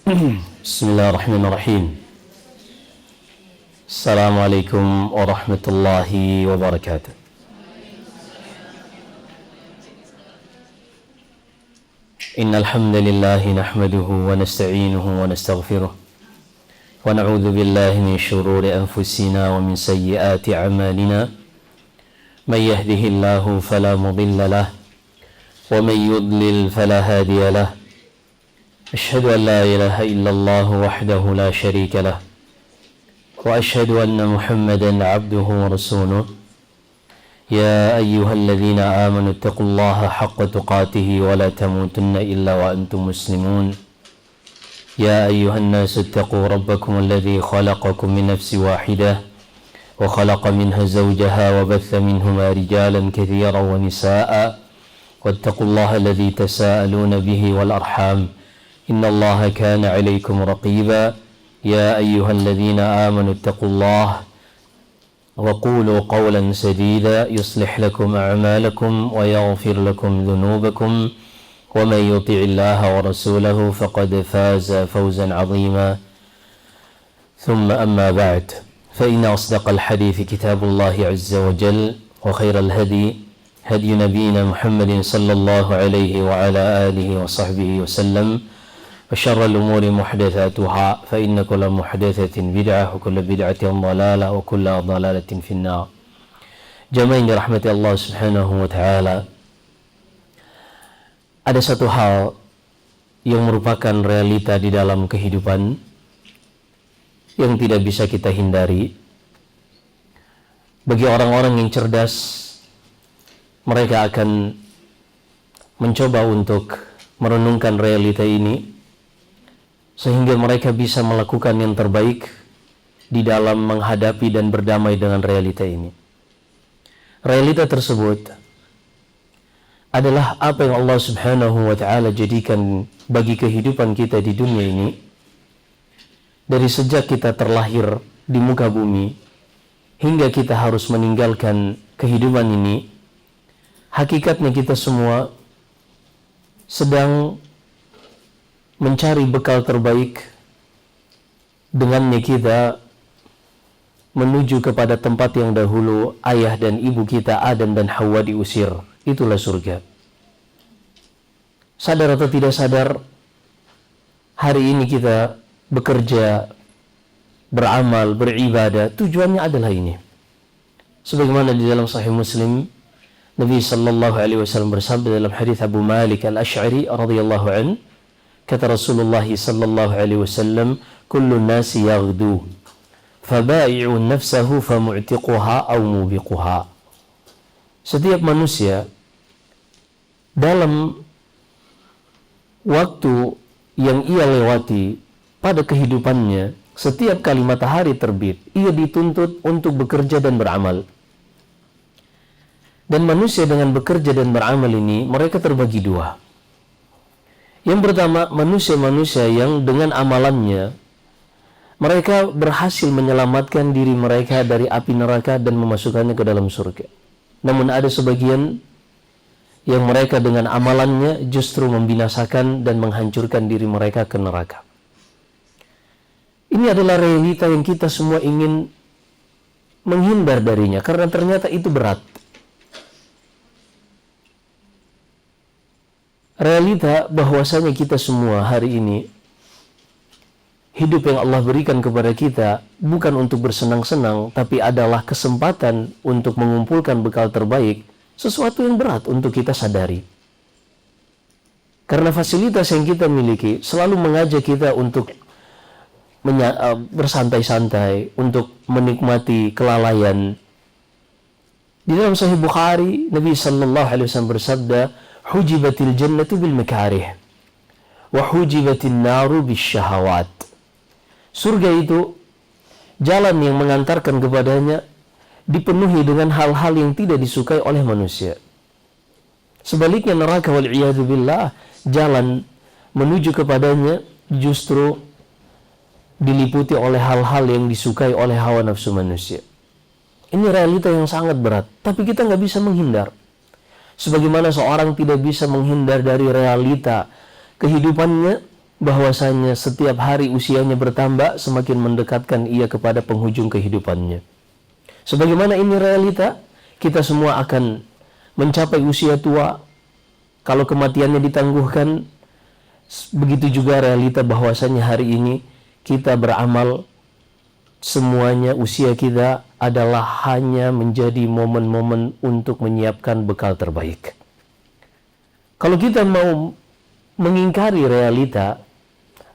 Bismillahirrahmanirrahim. Assalamualaikum warahmatullahi wabarakatuh. Innal hamdalillah nahmaduhu wa nasta'inuhu wa nastaghfiruh wa na'udzu billahi min shururi anfusina wa min sayyiati a'malina. May yahdihillahu fala mudilla lahu wa may yudlil fala hadiya lahu. أشهد أن لا إله إلا الله وحده لا شريك له وأشهد أن محمدا عبده ورسوله يا أيها الذين آمنوا اتقوا الله حق تقاته ولا تموتن إلا وأنتم مسلمون يا أيها الناس اتقوا ربكم الذي خلقكم من نفس واحدة وخلق منها زوجها وبث منهما رجالا كثيرا ونساء واتقوا الله الذي تساءلون به والأرحام إن الله كان عليكم رقيبا يا أيها الذين آمنوا اتقوا الله وقولوا قولا سديدا يصلح لكم أعمالكم ويغفر لكم ذنوبكم ومن يطع الله ورسوله فقد فاز فوزا عظيما ثم أما بعد فإن أصدق الحديث كتاب الله عز وجل وخير الهدي هدي نبينا محمد صلى الله عليه وعلى آله وصحبه وسلم وشر الأمور محدثاتها فإن كل محدثة بدعة وكل بدعة ضلالة وكل ضلالة في النار. Jamaah yang dirahmati Allah Subhanahu wa taala. Ada satu hal yang merupakan realita di dalam kehidupan yang tidak bisa kita hindari. Bagi orang-orang yang cerdas, mereka akan mencoba untuk merenungkan realita ini sehingga mereka bisa melakukan yang terbaik di dalam menghadapi dan berdamai dengan realita ini. Realita tersebut adalah apa yang Allah Subhanahu wa taala jadikan bagi kehidupan kita di dunia ini. Dari sejak kita terlahir di muka bumi hingga kita harus meninggalkan kehidupan ini, hakikatnya kita semua sedang mencari bekal terbaik. Dengannya kita menuju kepada tempat yang dahulu ayah dan ibu kita Adam dan Hawa diusir. Itulah surga. Sadar atau tidak sadar, hari ini kita bekerja, beramal, beribadah, tujuannya adalah ini. Sebagaimana di dalam Sahih Muslim, Nabi sallallahu alaihi wasallam bersabda dalam hadis Abu Malik Al-Asy'ari radhiyallahu anhu, kata Rasulullah sallallahu alaihi wasallam, kullu nasi yaghdu fabai'u nafsahu famu'tiquha aw mubiquha. Setiap manusia dalam waktu yang ia lewati pada kehidupannya, setiap kali matahari terbit, ia dituntut untuk bekerja dan beramal. Dan manusia dengan bekerja dan beramal ini, mereka terbagi dua. Yang pertama, manusia-manusia yang dengan amalannya mereka berhasil menyelamatkan diri mereka dari api neraka dan memasukkannya ke dalam surga. Namun ada sebagian yang mereka dengan amalannya justru membinasakan dan menghancurkan diri mereka ke neraka. Ini adalah realita yang kita semua ingin menghindar darinya karena ternyata itu berat. Realita bahwasanya kita semua hari ini hidup yang Allah berikan kepada kita bukan untuk bersenang-senang, tapi adalah kesempatan untuk mengumpulkan bekal terbaik, sesuatu yang berat untuk kita sadari. Karena fasilitas yang kita miliki selalu mengajak kita untuk bersantai-santai, untuk menikmati kelalaian. Di dalam Sahih Bukhari, Nabi sallallahu alaihi wasallam bersabda, hujibatil jannatu bil makarih wa hujibatin naru bis syahawat. Surga itu jalan yang mengantarkan kepadanya dipenuhi dengan hal-hal yang tidak disukai oleh manusia. Sebaliknya neraka wal iyadu billah, jalan menuju kepadanya justru diliputi oleh hal-hal yang disukai oleh hawa nafsu manusia. Ini realita yang sangat berat, tapi kita nggak bisa menghindar. Sebagaimana seorang tidak bisa menghindar dari realita kehidupannya, bahwasanya setiap hari usianya bertambah, semakin mendekatkan ia kepada penghujung kehidupannya. Sebagaimana ini realita, kita semua akan mencapai usia tua. Kalau kematiannya ditangguhkan, begitu juga realita bahwasanya hari ini kita beramal, semuanya usia kita adalah hanya menjadi momen-momen untuk menyiapkan bekal terbaik. Kalau kita mau mengingkari realita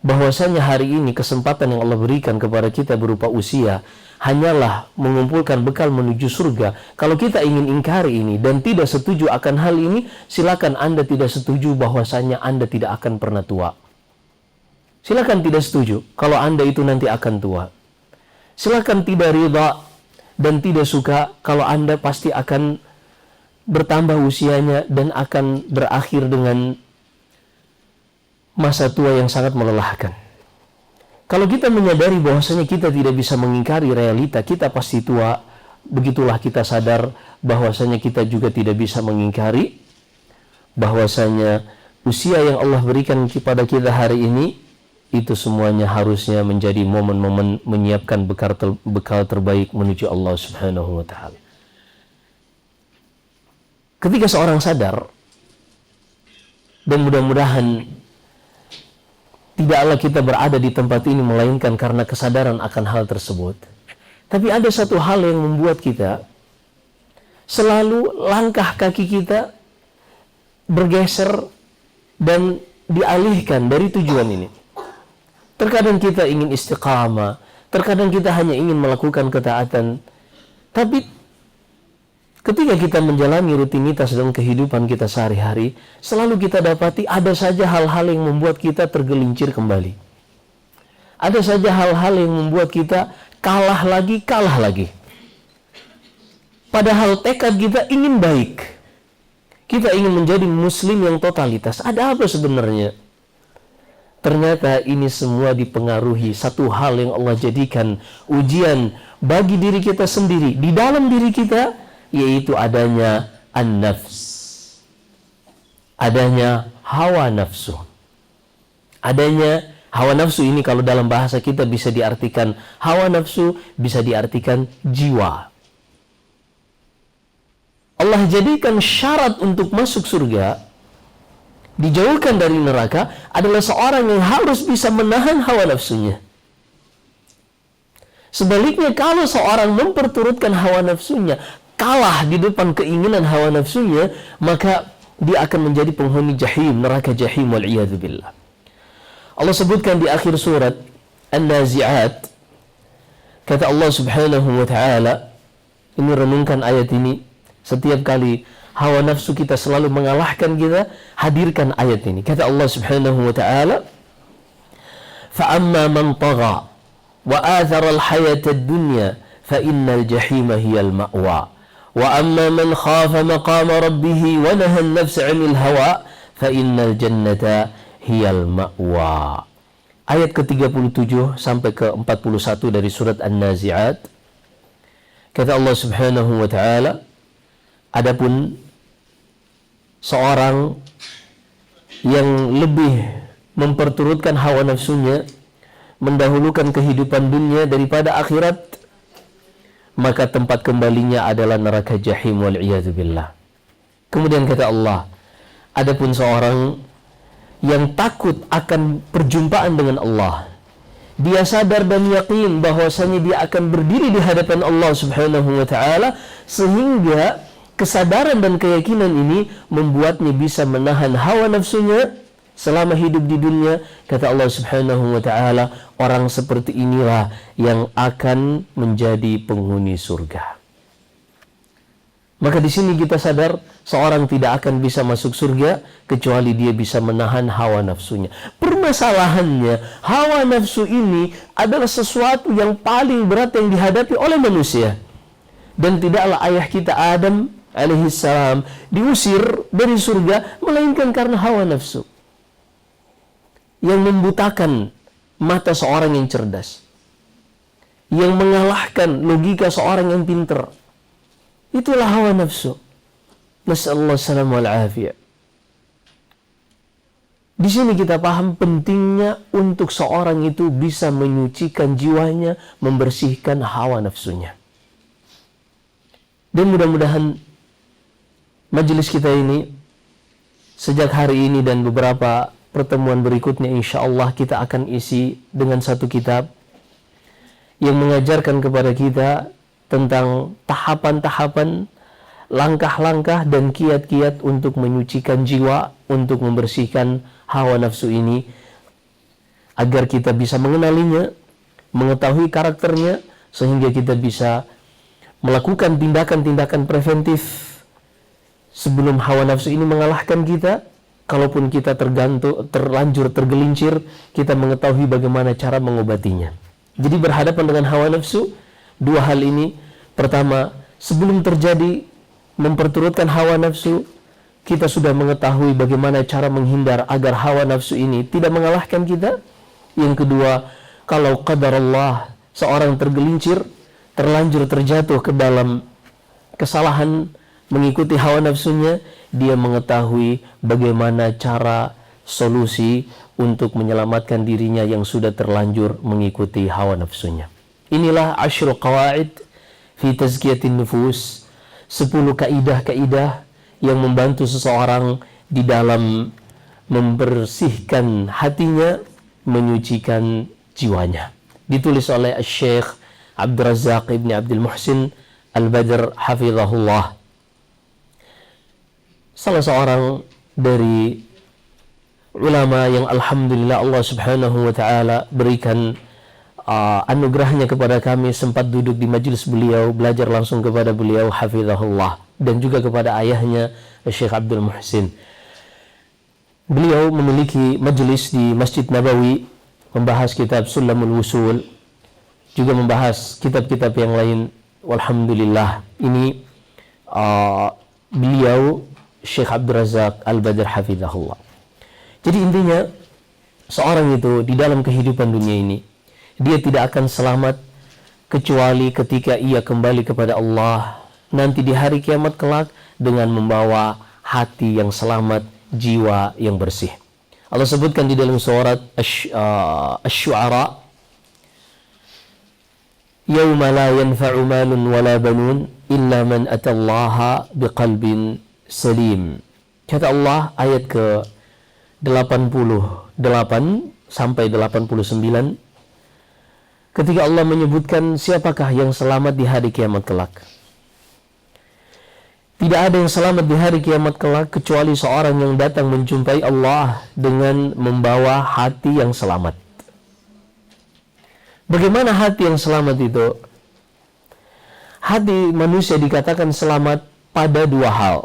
bahwasanya hari ini kesempatan yang Allah berikan kepada kita berupa usia hanyalah mengumpulkan bekal menuju surga, kalau kita ingin ingkari ini dan tidak setuju akan hal ini, silakan Anda tidak setuju bahwasanya Anda tidak akan pernah tua. Silakan tidak setuju kalau Anda itu nanti akan tua. Silakan tidak ridha dan tidak suka kalau Anda pasti akan bertambah usianya dan akan berakhir dengan masa tua yang sangat melelahkan. Kalau kita menyadari bahwasanya kita tidak bisa mengingkari realita, kita pasti tua, begitulah kita sadar bahwasanya kita juga tidak bisa mengingkari bahwasanya usia yang Allah berikan kepada kita hari ini, itu semuanya harusnya menjadi momen-momen menyiapkan bekal terbaik menuju Allah Subhanahu wa Ta'ala. Ketika seorang sadar, dan mudah-mudahan tidaklah kita berada di tempat ini melainkan karena kesadaran akan hal tersebut. Tapi ada satu hal yang membuat kita selalu langkah kaki kita bergeser dan dialihkan dari tujuan ini. Terkadang kita ingin istiqamah, terkadang kita hanya ingin melakukan ketaatan. Tapi ketika kita menjalani rutinitas dan kehidupan kita sehari-hari, selalu kita dapati ada saja hal-hal yang membuat kita tergelincir kembali. Ada saja hal-hal yang membuat kita kalah lagi. Padahal tekad kita ingin baik. Kita ingin menjadi muslim yang totalitas. Ada apa sebenarnya? Ternyata ini semua dipengaruhi satu hal yang Allah jadikan ujian bagi diri kita sendiri. Di dalam diri kita, yaitu adanya an-nafs, adanya hawa nafsu. Adanya hawa nafsu ini kalau dalam bahasa kita bisa diartikan hawa nafsu, bisa diartikan jiwa. Allah jadikan syarat untuk masuk surga, dijauhkan dari neraka, adalah seorang yang harus bisa menahan hawa nafsunya. Sebaliknya kalau seorang memperturutkan hawa nafsunya, kalah di depan keinginan hawa nafsunya, maka dia akan menjadi penghuni jahim, neraka jahim, wal'iyadzubillah. Allah sebutkan di akhir surat An-Nazi'at, kata Allah Subhanahu wa Ta'ala, ini renungkan ayat ini, setiap kali hawa nafsu kita selalu mengalahkan kita, hadirkan ayat ini. Kata Allah Subhanahu wa Ta'ala, فَأَمَّا مَنْ طَغَى وَآثَرَ الْحَيَاةَ الدُّنْيَا فَإِنَّ الْجَحِيمَ هِيَ الْمَأْوَى وَأَمَّا مَنْ خَافَ مَقَامَ رَبِّهِ وَنَهَى النَّفْسَ عَنِ الْهَوَى فَإِنَّ الْجَنَّةَ هِيَ الْمَأْوَى. Ayat ke-37 sampai ke-41 dari surat An-Nazi'at. Kata Allah Subhanahu wa Ta'ala, adapun seorang yang lebih memperturutkan hawa nafsunya, mendahulukan kehidupan dunia daripada akhirat, maka tempat kembalinya adalah neraka jahim, wal'iyadzubillah. Kemudian kata Allah, adapun seorang yang takut akan perjumpaan dengan Allah, dia sadar dan yakin bahwasanya dia akan berdiri di hadapan Allah Subhanahu wa Ta'ala, sehingga kesadaran dan keyakinan ini membuatnya bisa menahan hawa nafsunya selama hidup di dunia. Kata Allah Subhanahu wa Ta'ala, orang seperti inilah yang akan menjadi penghuni surga. Maka di sini kita sadar seorang tidak akan bisa masuk surga kecuali dia bisa menahan hawa nafsunya. Permasalahannya, hawa nafsu ini adalah sesuatu yang paling berat yang dihadapi oleh manusia. Dan tidaklah ayah kita Adam alaihissalam diusir dari surga melainkan karena hawa nafsu yang membutakan mata seorang yang cerdas, yang mengalahkan logika seorang yang pintar. Itulah hawa nafsu. Nasallallahu salam wal afiyah. Di sini kita paham pentingnya untuk seorang itu bisa menyucikan jiwanya, membersihkan hawa nafsunya. Dan mudah-mudahan majelis kita ini sejak hari ini dan beberapa pertemuan berikutnya insya Allah kita akan isi dengan satu kitab yang mengajarkan kepada kita tentang tahapan-tahapan, langkah-langkah dan kiat-kiat untuk menyucikan jiwa, untuk membersihkan hawa nafsu ini, agar kita bisa mengenalinya, mengetahui karakternya, sehingga kita bisa melakukan tindakan-tindakan preventif sebelum hawa nafsu ini mengalahkan kita. Kalaupun kita terlanjur tergelincir, kita mengetahui bagaimana cara mengobatinya. Jadi berhadapan dengan hawa nafsu, dua hal ini. Pertama, sebelum terjadi memperturutkan hawa nafsu, kita sudah mengetahui bagaimana cara menghindar agar hawa nafsu ini tidak mengalahkan kita. Yang kedua, kalau qadar Allah seorang tergelincir, terlanjur terjatuh ke dalam kesalahan mengikuti hawa nafsunya, dia mengetahui bagaimana cara solusi untuk menyelamatkan dirinya yang sudah terlanjur mengikuti hawa nafsunya. Inilah asyru qawaid fi tazkiyatin nufus, 10 kaidah-kaidah yang membantu seseorang di dalam membersihkan hatinya, menyucikan jiwanya. Ditulis oleh Syekh Abdul Razak ibn Abdul Muhsin Al-Badr hafizahullah, salah seorang dari ulama yang alhamdulillah Allah subhanahu wa ta'ala berikan anugerahnya kepada kami, sempat duduk di majelis beliau, belajar langsung kepada beliau hafizahullah, dan juga kepada ayahnya Syekh Abdul Muhsin. Beliau memiliki majelis di Masjid Nabawi, membahas kitab Sulamul Wusul, juga membahas kitab-kitab yang lain. Walhamdulillah, ini beliau Syekh Abdul Razak Al-Badr hafizahullah. Jadi intinya, seorang itu di dalam kehidupan dunia ini, dia tidak akan selamat kecuali ketika ia kembali kepada Allah nanti di hari kiamat kelak dengan membawa hati yang selamat, jiwa yang bersih. Allah sebutkan di dalam surat Asy-Syu'ara, "Yauma la yanfa'u malun wala banun illa man atallaha biqalbin salim." Kata Allah, ayat ke 88 sampai 89, ketika Allah menyebutkan siapakah yang selamat di hari kiamat kelak. Tidak ada yang selamat di hari kiamat kelak kecuali seorang yang datang menjumpai Allah dengan membawa hati yang selamat. Bagaimana hati yang selamat itu? Hati manusia dikatakan selamat pada dua hal.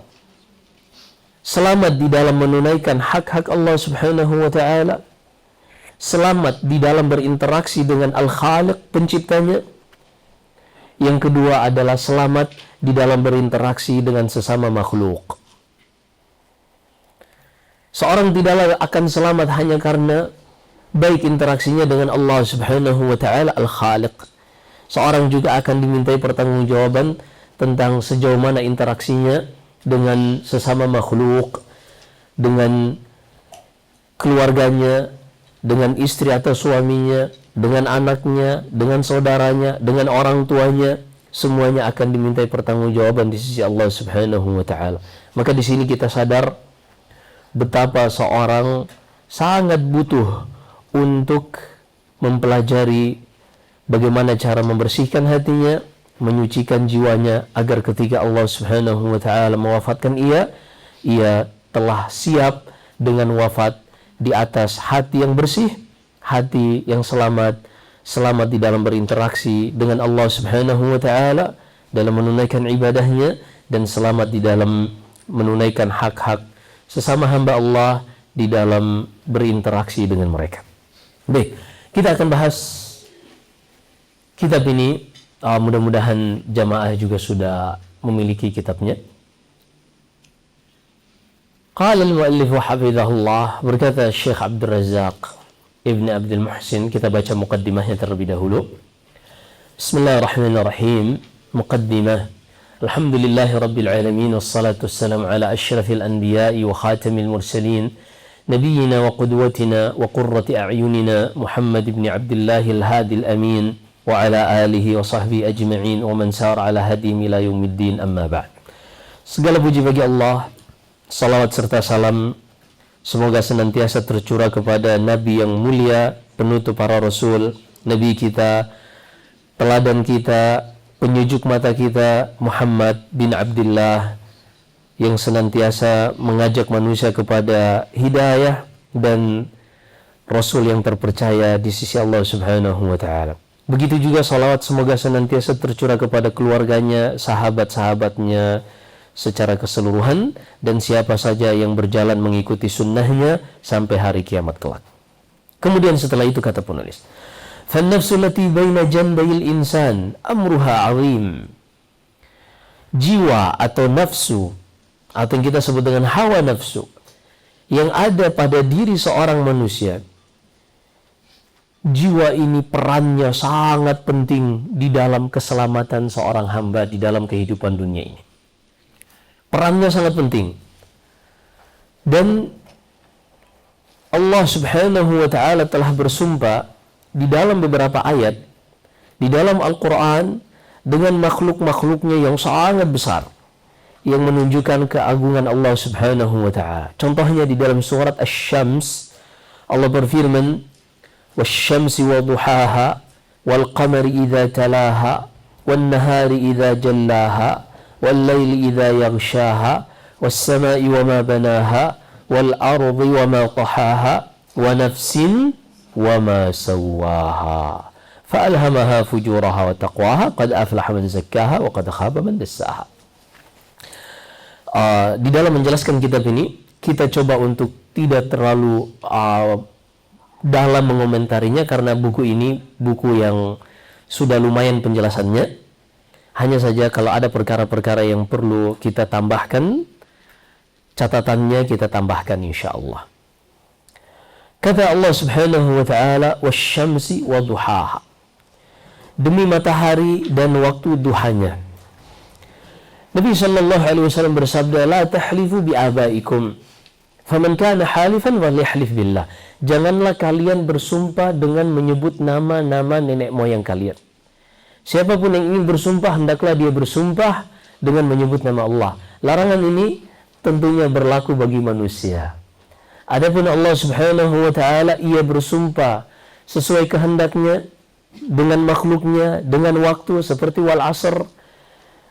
Selamat di dalam menunaikan hak-hak Allah subhanahu wa ta'ala, selamat di dalam berinteraksi dengan Al-Khaliq, penciptanya. Yang kedua adalah selamat di dalam berinteraksi dengan sesama makhluk. Seorang tidaklah akan selamat hanya karena baik interaksinya dengan Allah subhanahu wa ta'ala Al-Khaliq. Seorang juga akan dimintai pertanggungjawaban tentang sejauh mana interaksinya dengan sesama makhluk, dengan keluarganya, dengan istri atau suaminya, dengan anaknya, dengan saudaranya, dengan orang tuanya. Semuanya akan dimintai pertanggungjawaban di sisi Allah subhanahu wa ta'ala. Maka di sini kita sadar betapa seorang sangat butuh untuk mempelajari bagaimana cara membersihkan hatinya, menyucikan jiwanya, agar ketika Allah subhanahu wa ta'ala mewafatkan ia telah siap dengan wafat di atas hati yang bersih, hati yang selamat, selamat di dalam berinteraksi dengan Allah subhanahu wa ta'ala dalam menunaikan ibadahnya, dan selamat di dalam menunaikan hak-hak sesama hamba Allah di dalam berinteraksi dengan mereka. Baik, kita akan bahas kitab ini. Mudah-mudahan jamaah juga sudah memiliki kitabnya. Qala al-muallif hafizahullah, berkata Syekh Abdul Razak Ibn Abdul Muhsin, kita baca muqaddimahnya terlebih dahulu. Bismillahirrahmanirrahim. Muqaddimah. Alhamdulillahi rabbil alamin, wassalatu wassalamu ala asyrafil anbiya'i wa khatamil mursalin, نبينا وقدوتنا وقرة أعيننا محمد بن عبد الله الهادي الأمين وعلى آله وصحبه أجمعين ومن سار على هديهم إلى يوم الدين أما بعد. Segala puji bagi Allah, salawat serta salam semoga senantiasa tercurah kepada Nabi yang mulia, penutup para Rasul, Nabi kita, teladan kita, penyejuk mata kita, Muhammad bin Abdullah, yang senantiasa mengajak manusia kepada hidayah dan Rasul yang terpercaya di sisi Allah Subhanahu wa Ta'ala. Begitu juga salawat semoga senantiasa tercurah kepada keluarganya, sahabat-sahabatnya secara keseluruhan, dan siapa saja yang berjalan mengikuti sunnahnya sampai hari kiamat kelak. Kemudian setelah itu kata penulis, فَالنَّفْسُ الَّتِي بَيْنَ جَنْبَيِ الْإِنسَانِ أَمْرُهَا عَظِيمٌ. Jiwa atau nafsu, atau yang kita sebut dengan hawa nafsu, yang ada pada diri seorang manusia, jiwa ini perannya sangat penting di dalam keselamatan seorang hamba di dalam kehidupan dunia ini. Perannya sangat penting. Dan Allah Subhanahu wa Ta'ala telah bersumpah di dalam beberapa ayat di dalam Al-Quran dengan makhluk-makhluknya yang sangat besar, yang menunjukkan keagungan Allah Subhanahu wa Ta'ala. Contohnya di dalam surat Asy-Syams, Allah berfirman, "Wasy-syamsi wa duhaha, wal qamari idza talaha, wan nahari idza jallaha, wal laili idza yaghshaha, was samai wa ma banaha, wal ardi wa ma tahaha, wa nafsin wa ma sawwaha, fa alhamaha fujuraha wa taqwaha, qad aflaha man zakkaha wa qad khaba man dassaha." Di dalam menjelaskan kitab ini, kita coba untuk tidak terlalu dalam mengomentarinya, karena buku ini buku yang sudah lumayan penjelasannya. Hanya saja kalau ada perkara-perkara yang perlu kita tambahkan, catatannya kita tambahkan insyaAllah. Kata Allah Subhanahu wa Ta'ala, "Wasyamsi wa duhaha." Demi matahari dan waktu duhanya. Nabi sallallahu alaihi wasallam bersabda, "La tahlifu bi abaikum, faman kana halifan falyahlif billah." Janganlah kalian bersumpah dengan menyebut nama-nama nenek moyang kalian. Siapapun yang ingin bersumpah, hendaklah dia bersumpah dengan menyebut nama Allah. Larangan ini tentunya berlaku bagi manusia. Adapun Allah Subhanahu wa Ta'ala, ia bersumpah sesuai kehendaknya dengan makhluknya, dengan waktu seperti wal asr,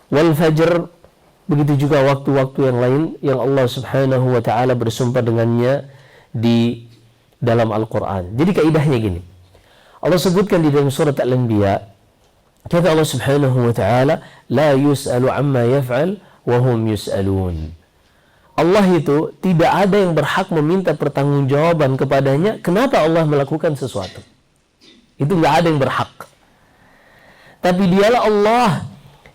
wal fajr. Begitu juga waktu-waktu yang lain yang Allah Subhanahu wa Ta'ala bersumpah dengannya di dalam Al-Quran. Jadi kaidahnya gini, Allah sebutkan di dalam surat Al-Anbiya, kata Allah Subhanahu wa Ta'ala, "La yus'alu amma yaf'al wa hum yus'alun." Allah itu tidak ada yang berhak meminta pertanggungjawaban kepadanya kenapa Allah melakukan sesuatu. Itu nggak ada yang berhak. Tapi dialah Allah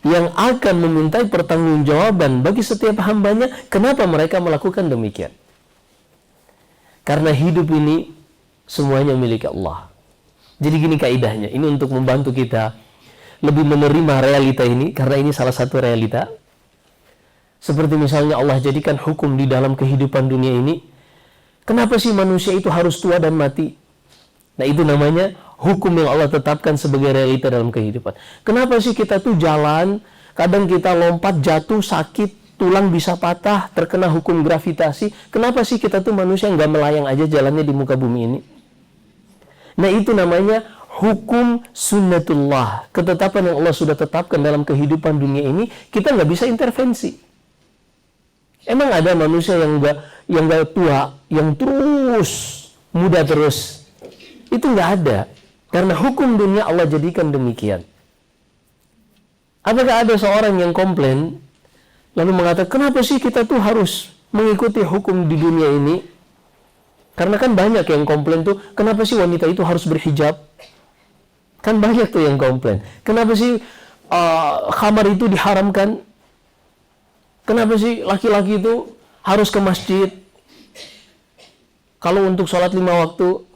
yang akan memintai pertanggungjawaban bagi setiap hambanya kenapa mereka melakukan demikian. Karena hidup ini semuanya milik Allah. Jadi gini kaidahnya, ini untuk membantu kita lebih menerima realita ini, karena ini salah satu realita. Seperti misalnya Allah jadikan hukum di dalam kehidupan dunia ini, kenapa sih manusia itu harus tua dan mati? Nah, itu namanya hukum yang Allah tetapkan sebagai realita dalam kehidupan. Kenapa sih kita tuh jalan, kadang kita lompat, jatuh, sakit, tulang bisa patah, terkena hukum gravitasi. Kenapa sih kita tuh manusia nggak melayang aja jalannya di muka bumi ini? Nah, itu namanya hukum sunnatullah. Ketetapan yang Allah sudah tetapkan dalam kehidupan dunia ini, kita nggak bisa intervensi. Emang ada manusia yang nggak tua, yang terus muda terus? Itu nggak ada. Karena hukum dunia Allah jadikan demikian. Apakah ada seorang yang komplain lalu mengatakan, kenapa sih kita tuh harus mengikuti hukum di dunia ini? Karena kan banyak yang komplain tuh, kenapa sih wanita itu harus berhijab? Kan banyak tuh yang komplain. Kenapa sih khamar itu diharamkan? Kenapa sih laki-laki itu harus ke masjid? Kalau untuk sholat 5 waktu,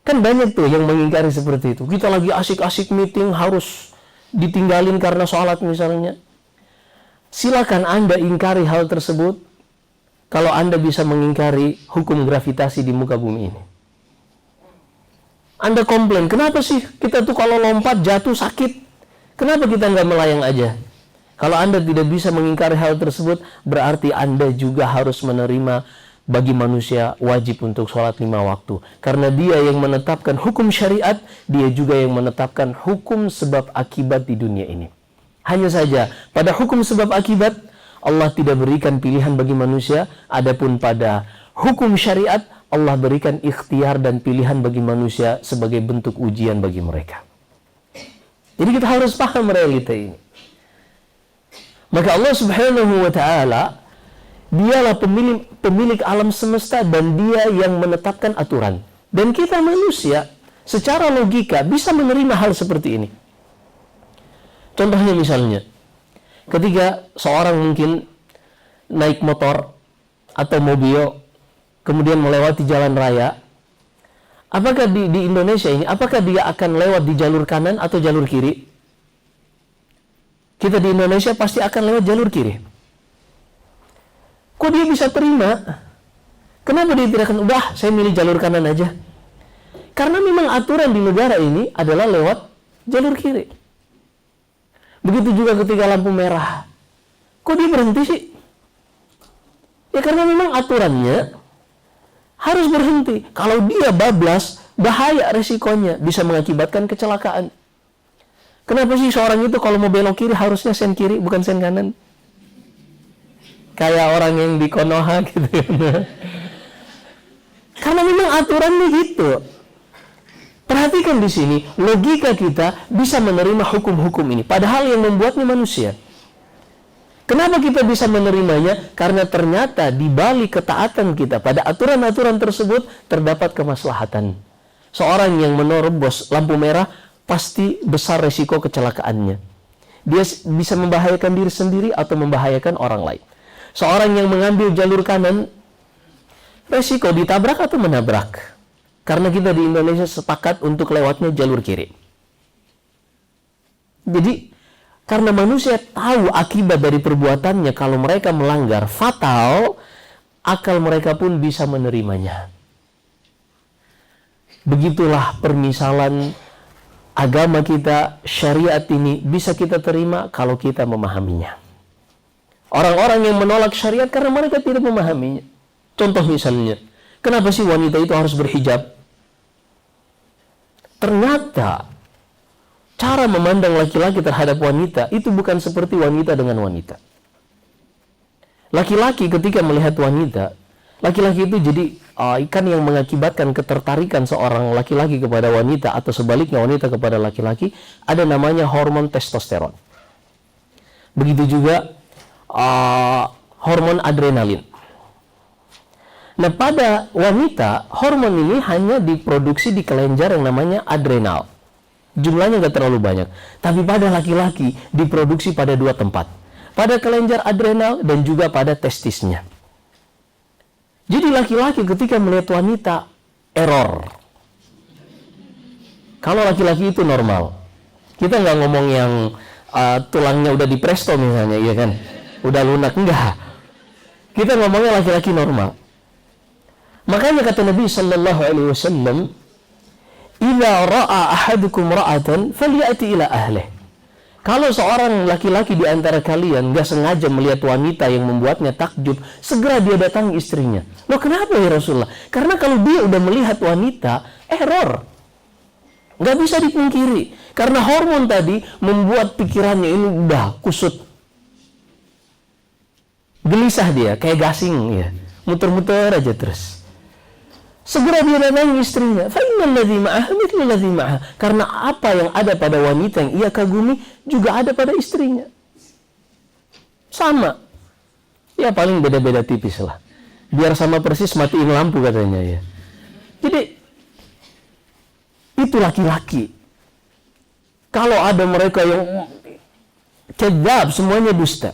kan banyak tuh yang mengingkari seperti itu. Kita lagi asik-asik meeting harus ditinggalin karena sholat misalnya. Silakan Anda ingkari hal tersebut. kalau Anda bisa mengingkari hukum gravitasi di muka bumi ini? Anda komplain, kenapa sih kita tuh kalau lompat jatuh sakit? Kenapa kita nggak melayang aja? Kalau Anda tidak bisa mengingkari hal tersebut, berarti Anda juga harus menerima bagi manusia wajib untuk sholat 5 waktu. Karena dia yang menetapkan hukum syariat, dia juga yang menetapkan hukum sebab akibat di dunia ini. Hanya saja, pada hukum sebab akibat, Allah tidak berikan pilihan bagi manusia. Adapun pada hukum syariat, Allah berikan ikhtiar dan pilihan bagi manusia sebagai bentuk ujian bagi mereka. Jadi kita harus paham realita ini. Maka Allah Subhanahu wa ta'ala, dialah pemilik alam semesta dan dia yang menetapkan aturan. Dan kita manusia secara logika bisa menerima hal seperti ini. Contohnya misalnya, ketika seorang mungkin naik motor atau mobil, kemudian melewati jalan raya, apakah di Indonesia ini, apakah dia akan lewat di jalur kanan atau jalur kiri? Kita di Indonesia pasti akan lewat jalur kiri. Kok dia bisa terima? Kenapa dia tidak akan, udah saya milih jalur kanan aja? Karena memang aturan di negara ini adalah lewat jalur kiri. Begitu juga ketika lampu merah. Kok dia berhenti sih? Ya karena memang aturannya harus berhenti. Kalau dia bablas, bahaya resikonya, bisa mengakibatkan kecelakaan. Kenapa sih seorang itu kalau mau belok kiri harusnya sen kiri bukan sen kanan? Kayak orang yang di Konoha gitu. Karena memang aturannya gitu. Perhatikan di sini, logika kita bisa menerima hukum-hukum ini, padahal yang membuatnya manusia. Kenapa kita bisa menerimanya? Karena ternyata di balik ketaatan kita pada aturan-aturan tersebut terdapat kemaslahatan. Seorang yang menerobos lampu merah pasti besar resiko kecelakaannya. Dia bisa membahayakan diri sendiri atau membahayakan orang lain. Seorang yang mengambil jalur kanan, resiko ditabrak atau menabrak. Karena kita di Indonesia sepakat untuk lewatnya jalur kiri. Jadi, karena manusia tahu akibat dari perbuatannya, kalau mereka melanggar fatal, akal mereka pun bisa menerimanya. Begitulah permisalan agama kita, syariat ini bisa kita terima kalau kita memahaminya. Orang-orang yang menolak syariat karena mereka tidak memahaminya. Contoh misalnya, kenapa sih wanita itu harus berhijab? Ternyata cara memandang laki-laki terhadap wanita itu bukan seperti wanita dengan wanita. Laki-laki ketika melihat wanita, laki-laki itu jadi kan yang mengakibatkan ketertarikan seorang laki-laki kepada wanita atau sebaliknya wanita kepada laki-laki, ada namanya hormon testosteron. Begitu juga hormon adrenalin. Nah, pada wanita, hormon ini hanya diproduksi di kelenjar yang namanya adrenal. Jumlahnya nggak terlalu banyak. Tapi pada laki-laki diproduksi pada 2 tempat. Pada kelenjar adrenal dan juga pada testisnya. Jadi laki-laki ketika melihat wanita, error. Kalau laki-laki itu normal. Kita nggak ngomong yang tulangnya udah dipresto misalnya, iya kan? Udah lunak, enggak. Kita ngomongnya laki-laki normal. Makanya kata Nabi sallallahu alaihi wasallam, "Idza ra'a ahadukum ra'atan falyati ila ahlihi." Kalau seorang laki-laki di antara kalian nggak sengaja melihat wanita yang membuatnya takjub, segera dia datangi istrinya. Loh, kenapa ya Rasulullah? Karena kalau dia udah melihat wanita, error. Nggak bisa dipungkiri. Karena hormon tadi membuat pikirannya ini udah kusut. Gelisah dia, kayak gasing ya. Muter-muter aja terus. Segera dia datangi istrinya. Karena apa yang ada pada wanita yang ia kagumi juga ada pada istrinya. Sama. Ya paling beda-beda tipis lah. Biar sama persis matiin lampu katanya ya. Jadi itu laki-laki. Kalau ada mereka yang kedzab, semuanya dusta.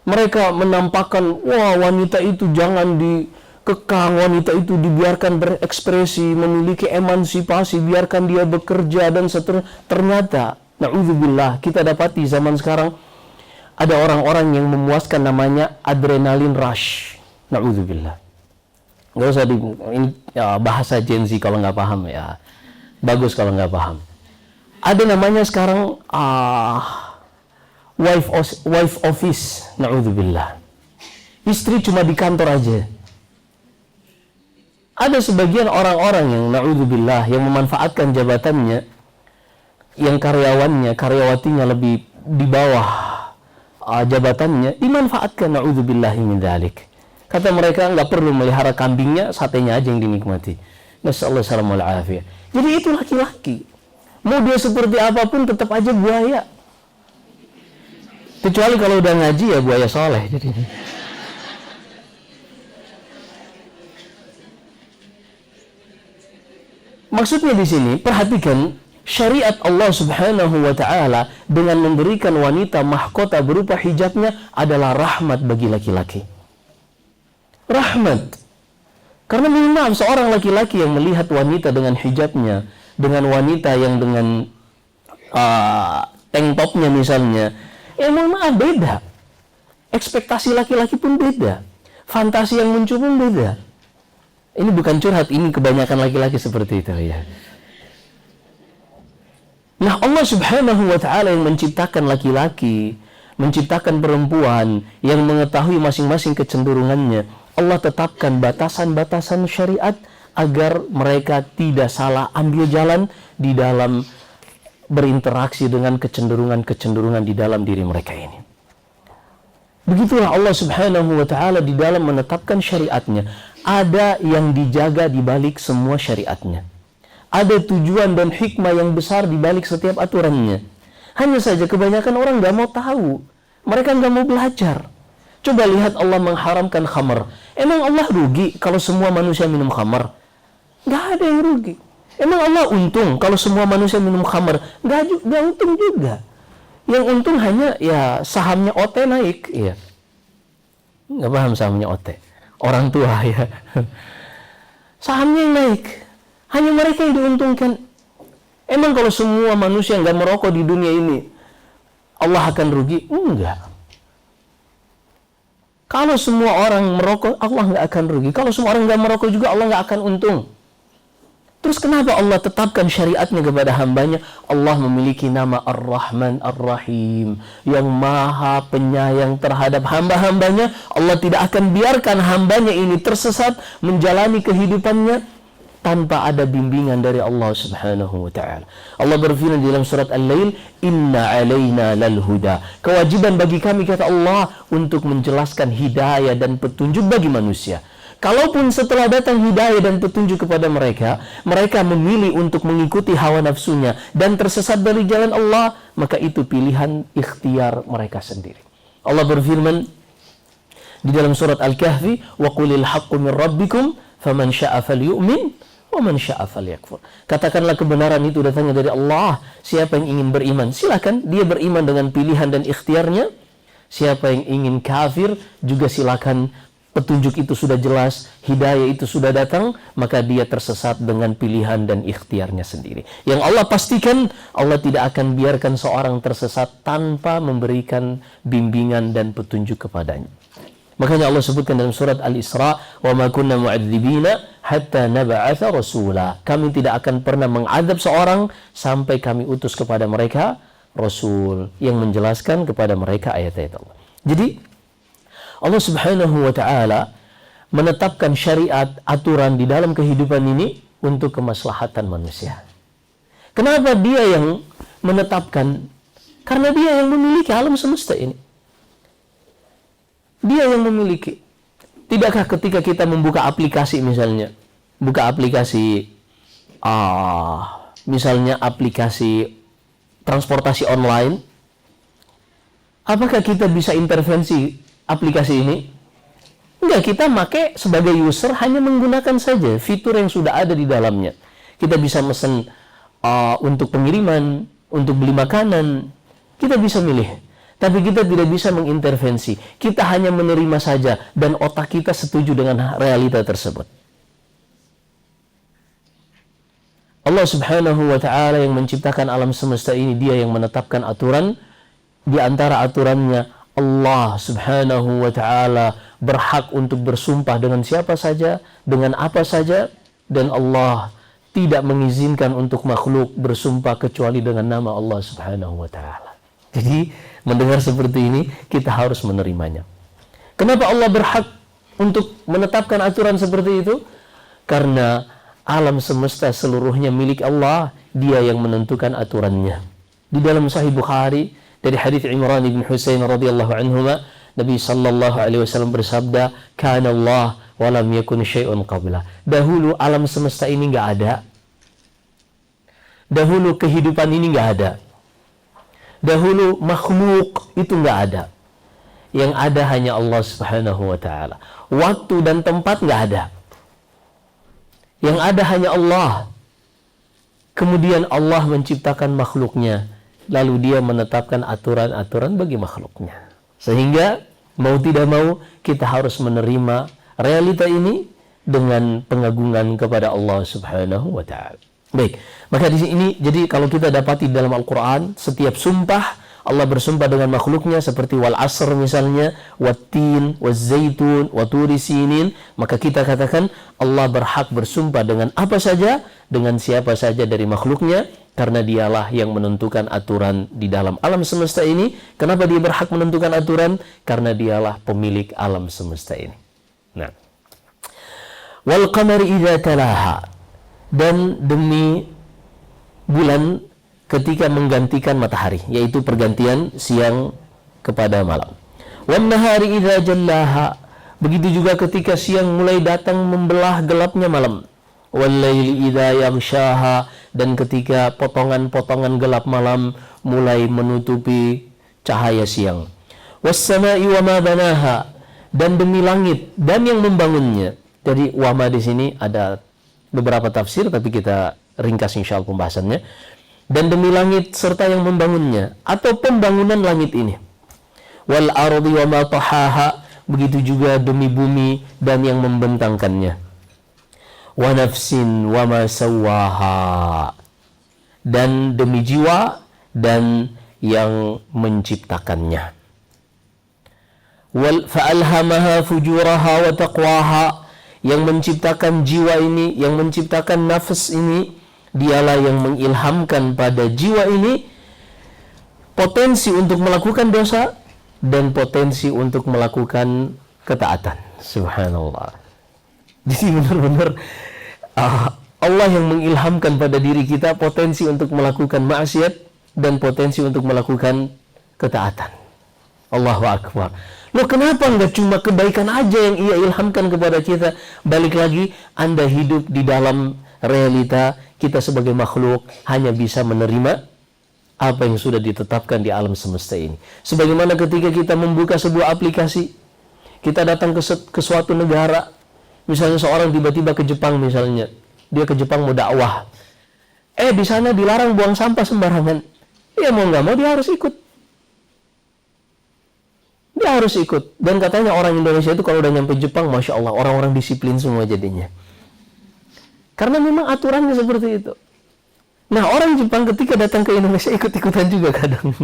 Mereka menampakkan, wah wanita itu jangan dikekang, wanita itu dibiarkan berekspresi, memiliki emansipasi, biarkan dia bekerja dan seterusnya. Ternyata, na'udzubillah, kita dapati zaman sekarang ada orang-orang yang memuaskan namanya adrenalin rush. Na'udzubillah. Nggak usah ini ya, bahasa Gen Z kalau nggak paham ya. Bagus kalau nggak paham. Ada namanya sekarang wife office. Na'udzubillah. Istri cuma di kantor aja. Ada sebagian orang-orang yang na'udzubillah yang memanfaatkan jabatannya, yang karyawatinya lebih di bawah jabatannya, dimanfaatkan, na'udzubillahi min dzalik. Kata mereka nggak perlu melihara kambingnya, satenya aja yang dinikmati. Nasallahu alaihi wasallam. Jadi itu laki-laki. Mau dia seperti apapun tetap aja buaya. Kecuali kalau udah ngaji ya buaya soleh jadinya. Maksudnya di sini, perhatikan syariat Allah Subhanahu wa taala dengan memberikan wanita mahkota berupa hijabnya adalah rahmat bagi laki-laki. Rahmat. Karena mohon maaf, seorang laki-laki yang melihat wanita dengan hijabnya, dengan wanita yang dengan tank topnya misalnya, ya mohon maaf beda. Ekspektasi laki-laki pun beda. Fantasi yang muncul pun beda. Ini bukan curhat, ini kebanyakan laki-laki seperti itu ya. Nah, Allah Subhanahu wa taala yang menciptakan laki-laki, menciptakan perempuan yang mengetahui masing-masing kecenderungannya. Allah tetapkan batasan-batasan syariat agar mereka tidak salah ambil jalan di dalam berinteraksi dengan kecenderungan-kecenderungan di dalam diri mereka ini. Begitulah Allah Subhanahu wa taala di dalam menetapkan syariatnya. Ada yang dijaga di balik semua syariatnya. Ada tujuan dan hikmah yang besar di balik setiap aturannya. Hanya saja kebanyakan orang nggak mau tahu. Mereka nggak mau belajar. Coba lihat Allah mengharamkan khamar. Emang Allah rugi kalau semua manusia minum khamar? Nggak ada yang rugi. Emang Allah untung kalau semua manusia minum khamar? Nggak untung juga. Yang untung hanya ya sahamnya OT naik. Iya. Nggak paham sahamnya OT. Orang tua ya. Sahamnya yang naik. Hanya mereka yang diuntungkan. Emang kalau semua manusia nggak merokok di dunia ini, Allah akan rugi? Enggak. Kalau semua orang merokok, Allah nggak akan rugi. Kalau semua orang nggak merokok juga, Allah nggak akan untung. Terus kenapa Allah tetapkan syariatnya kepada hambanya? Allah memiliki nama Ar-Rahman Ar-Rahim, yang maha penyayang terhadap hamba-hambanya. Allah tidak akan biarkan hambanya ini tersesat menjalani kehidupannya tanpa ada bimbingan dari Allah Subhanahu wa taala. Allah berfirman di dalam surat Al-Lail, "Inna 'alaina lal huda." Kewajiban bagi kami, kata Allah, untuk menjelaskan hidayah dan petunjuk bagi manusia. Kalaupun setelah datang hidayah dan petunjuk kepada mereka, mereka memilih untuk mengikuti hawa nafsunya dan tersesat dari jalan Allah, maka itu pilihan ikhtiar mereka sendiri. Allah berfirman di dalam surat Al-Kahfi, "Wa qulil haqqu min rabbikum faman syaa'a falyu'min wa man syaa'a falyakfur." Katakanlah kebenaran itu datangnya dari Allah. Siapa yang ingin beriman, silakan dia beriman dengan pilihan dan ikhtiarnya. Siapa yang ingin kafir juga silakan. Petunjuk itu sudah jelas, hidayah itu sudah datang, maka dia tersesat dengan pilihan dan ikhtiarnya sendiri. Yang Allah pastikan, Allah tidak akan biarkan seorang tersesat tanpa memberikan bimbingan dan petunjuk kepadanya. Makanya Allah sebutkan dalam surat Al-Isra, "Wa ma kunna mu'adzibina hatta nab'atha rasula." Kami tidak akan pernah mengadab seorang sampai kami utus kepada mereka rasul yang menjelaskan kepada mereka ayat-ayat Allah. Jadi Allah Subhanahu wa taala menetapkan syariat, aturan di dalam kehidupan ini untuk kemaslahatan manusia. Kenapa dia yang menetapkan? Karena dia yang memiliki alam semesta ini. Dia yang memiliki. Tidakkah ketika kita membuka aplikasi misalnya, buka aplikasi misalnya aplikasi transportasi online, apakah kita bisa intervensi aplikasi ini? Enggak, kita pakai sebagai user hanya menggunakan saja fitur yang sudah ada di dalamnya. Kita bisa mesen untuk pengiriman, untuk beli makanan, kita bisa milih. Tapi kita tidak bisa mengintervensi. Kita hanya menerima saja dan otak kita setuju dengan realita tersebut. Allah Subhanahu wa taala yang menciptakan alam semesta ini, dia yang menetapkan aturan. Di antara aturannya, Allah Subhanahu wa taala berhak untuk bersumpah dengan siapa saja, dengan apa saja, dan Allah tidak mengizinkan untuk makhluk bersumpah kecuali dengan nama Allah Subhanahu wa taala. Jadi, mendengar seperti ini kita harus menerimanya. Kenapa Allah berhak untuk menetapkan aturan seperti itu? Karena alam semesta seluruhnya milik Allah, Dia yang menentukan aturannya. Di dalam Sahih Bukhari dari hadits Imran bin Husain radhiyallahu anhuma, Nabi sallallahu alaihi wasallam bersabda, "Kana Allah wa lam yakun syai'un qabla." Dahulu alam semesta ini enggak ada. Dahulu kehidupan ini enggak ada. Dahulu makhluk itu enggak ada. Yang ada hanya Allah Subhanahu wa taala. Waktu dan tempat enggak ada. Yang ada hanya Allah. Kemudian Allah menciptakan makhluknya, lalu Dia menetapkan aturan-aturan bagi makhluknya. Sehingga mau tidak mau kita harus menerima realita ini dengan pengagungan kepada Allah Subhanahu wa taala. Baik, maka di sini jadi kalau kita dapati dalam Al-Qur'an setiap sumpah Allah bersumpah dengan makhluknya seperti wal asr misalnya, wattin, wazaitun, waturi sinin, maka kita katakan Allah berhak bersumpah dengan apa saja, dengan siapa saja dari makhluknya, karena Dialah yang menentukan aturan di dalam alam semesta ini. Kenapa Dia berhak menentukan aturan? Karena Dialah pemilik alam semesta ini. Nah, wal qamari idza talaha, dan demi bulan ketika menggantikan matahari, yaitu pergantian siang kepada malam. Wan nahari idza jallaha, begitu juga ketika siang mulai datang membelah gelapnya malam. Wal laili idza yaghshaha, dan ketika potongan-potongan gelap malam mulai menutupi cahaya siang. Was samai wa ma banaha, dan demi langit dan yang membangunnya. Jadi wama di sini ada beberapa tafsir, tapi kita ringkas insyaallah pembahasannya. Dan demi langit serta yang membangunnya, atau pembangunan langit ini. Wal ardi wa ma tahaha, begitu juga demi bumi dan yang membentangkannya. Wa nafsin wa ma sawaha, dan demi jiwa dan yang menciptakannya. Wal fa'alhamaha fujuraha wa taqwaha, yang menciptakan jiwa ini, yang menciptakan nafs ini, Dialah yang mengilhamkan pada jiwa ini potensi untuk melakukan dosa dan potensi untuk melakukan ketaatan. Subhanallah. Jadi benar-benar Allah yang mengilhamkan pada diri kita potensi untuk melakukan maksiat dan potensi untuk melakukan ketaatan. Allahu Akbar. Loh, kenapa enggak cuma kebaikan aja yang Ia ilhamkan kepada kita? Balik lagi, Anda hidup di dalam realita kita sebagai makhluk hanya bisa menerima apa yang sudah ditetapkan di alam semesta ini. Sebagaimana ketika kita membuka sebuah aplikasi, kita datang ke suatu negara, misalnya seorang tiba-tiba ke Jepang misalnya, dia ke Jepang mau dakwah. Di sana dilarang buang sampah sembarangan. Ya mau nggak mau dia harus ikut. Dia harus ikut. Dan katanya orang Indonesia itu kalau udah nyampe Jepang, Masya Allah, orang-orang disiplin semua jadinya. Karena memang aturannya seperti itu. Nah, orang Jepang ketika datang ke Indonesia ikut-ikutan juga kadang.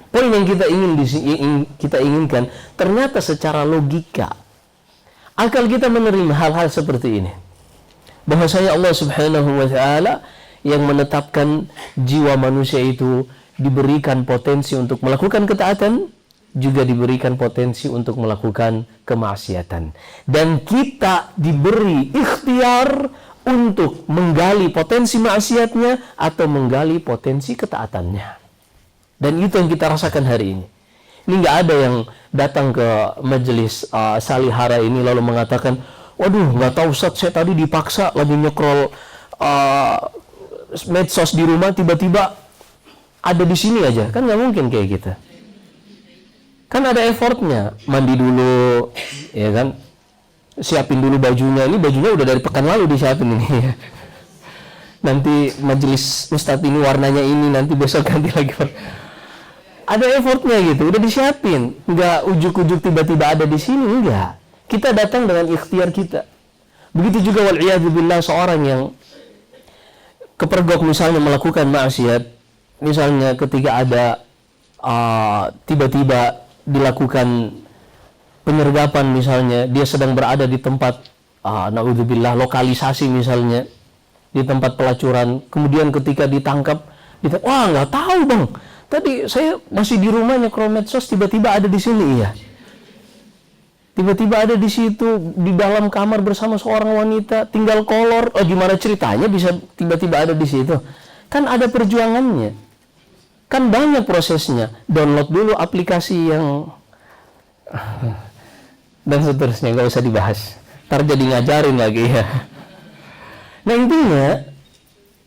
Poin yang kita inginkan, ternyata secara logika, akal kita menerima hal-hal seperti ini. Bahwasanya Allah Subhanahu wa taala yang menetapkan jiwa manusia itu diberikan potensi untuk melakukan ketaatan, juga diberikan potensi untuk melakukan kemaksiatan. Dan kita diberi ikhtiar untuk menggali potensi maksiatnya atau menggali potensi ketaatannya. Dan itu yang kita rasakan hari ini. Ini nggak ada yang datang ke majelis salihara ini lalu mengatakan, waduh nggak tahu Ustaz, saya tadi dipaksa lagi nyekrol medsos di rumah, tiba-tiba ada di sini aja. Kan nggak mungkin kayak gitu. Kan ada effortnya, mandi dulu, ya kan, siapin dulu bajunya. Ini bajunya udah dari pekan lalu disiapin ini. Nanti majelis Ustadz ini warnanya ini, nanti besok ganti lagi. Ada effortnya gitu, udah disiapin. Nggak ujuk-ujuk tiba-tiba ada di sini, enggak. Kita datang dengan ikhtiar kita. Begitu juga wal'iyadzubillah seorang yang kepergok misalnya melakukan maksiat, misalnya ketika ada tiba-tiba dilakukan penyergapan misalnya, dia sedang berada di tempat naudzubillah lokalisasi misalnya, di tempat pelacuran, kemudian ketika ditangkap, wah nggak tahu bang, tadi saya masih di rumahnya scroll medsos, tiba-tiba ada di sini ya. Tiba-tiba ada di situ, di dalam kamar bersama seorang wanita, tinggal kolor. Oh, gimana ceritanya bisa tiba-tiba ada di situ? Kan ada perjuangannya. Kan banyak prosesnya. Download dulu aplikasi yang dan seterusnya, nggak usah dibahas. Ntar jadi ngajarin lagi ya. Nah intinya,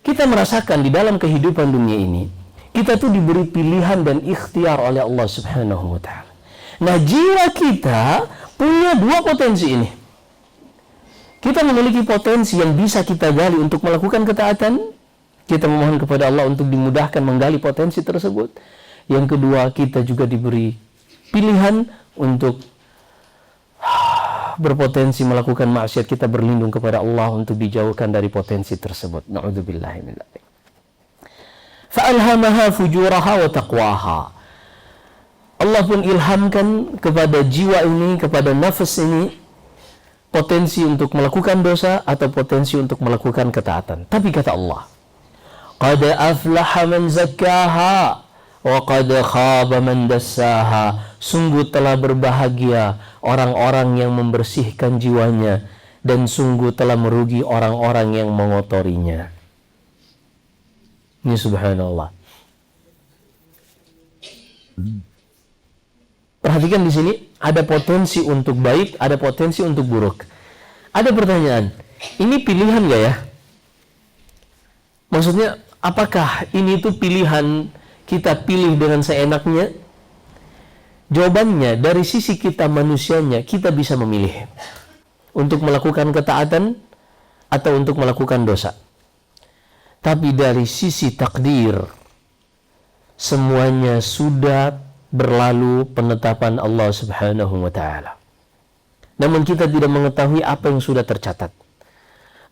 kita merasakan di dalam kehidupan dunia ini, kita tuh diberi pilihan dan ikhtiar oleh Allah Subhanahu wa Ta'ala. Nah, jiwa kita punya dua potensi ini. Kita memiliki potensi yang bisa kita gali untuk melakukan ketaatan. Kita memohon kepada Allah untuk dimudahkan menggali potensi tersebut. Yang kedua, kita juga diberi pilihan untuk berpotensi melakukan maksiat. Kita berlindung kepada Allah untuk dijauhkan dari potensi tersebut. Na'udzubillahi min dzalik. Fa'alhamaha fujuraha wa taqwaha. Allah pun ilhamkan kepada jiwa ini, kepada nafas ini, potensi untuk melakukan dosa atau potensi untuk melakukan ketaatan. Tapi kata Allah, qad aflaha man zakkaha wa qad khaba man dassaha. Sungguh telah berbahagia orang-orang yang membersihkan jiwanya, dan sungguh telah merugi orang-orang yang mengotorinya. Ini subhanallah. Perhatikan di sini, ada potensi untuk baik, ada potensi untuk buruk. Ada pertanyaan, ini pilihan nggak ya? Maksudnya, apakah ini tuh pilihan kita pilih dengan seenaknya? Jawabannya, dari sisi kita manusianya, kita bisa memilih untuk melakukan ketaatan atau untuk melakukan dosa. Tapi dari sisi takdir, semuanya sudah berlalu penetapan Allah Subhanahu wa Ta'ala. Namun kita tidak mengetahui apa yang sudah tercatat.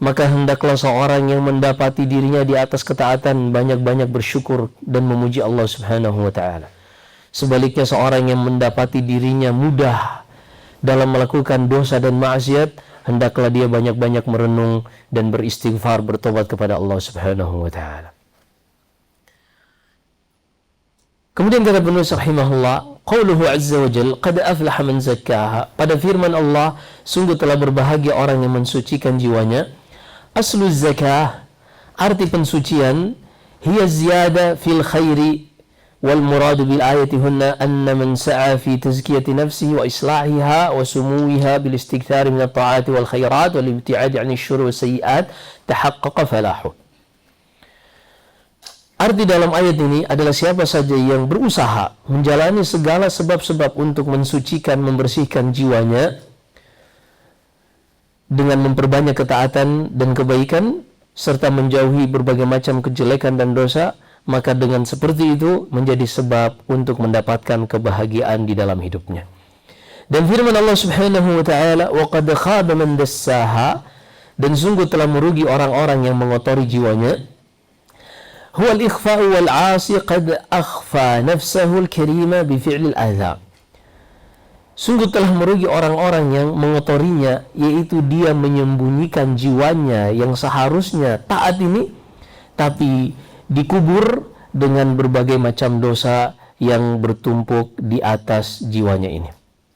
Maka hendaklah seorang yang mendapati dirinya di atas ketaatan banyak-banyak bersyukur dan memuji Allah Subhanahu wa Ta'ala. Sebaliknya seorang yang mendapati dirinya mudah dalam melakukan dosa dan maksiat, hendaklah dia banyak-banyak merenung dan beristighfar, bertobat kepada Allah Subhanahu wa Ta'ala. Kemudian kata penulis rahimahullah, qauluhu azza wa jal, qad aflaha man zakkaha. Pada firman Allah, sungguh telah berbahagia orang yang mensucikan jiwanya. Aslu zakah, arti pensucian, hiya ziyada fil khairi, wal muradu bil ayati hunna anna man sa'a fi tazkiyati nafsihi wa islahiha wa sumuwiha bil istikthari min at-ta'ati wal khairat wal ibti'adi 'anil syururi was sayyi'at tahaqqaqa falahu. Arti dalam ayat ini adalah siapa saja yang berusaha menjalani segala sebab-sebab untuk mensucikan, membersihkan jiwanya dengan memperbanyak ketaatan dan kebaikan serta menjauhi berbagai macam kejelekan dan dosa, maka dengan seperti itu menjadi sebab untuk mendapatkan kebahagiaan di dalam hidupnya. Dan firman Allah Subhanahu wa Ta'ala, wa qad khaba man dassaha, dan sungguh telah merugi orang-orang yang mengotori jiwanya. هو الإخفاء والعاصي قد أخفى نفسه الكريمة بفعل الأذى. Sungguh telah merugi orang-orang yang mengotorinya, yaitu dia menyembunyikan jiwanya yang seharusnya taat ini, tapi dikubur dengan berbagai macam dosa yang bertumpuk di atas jiwanya ini.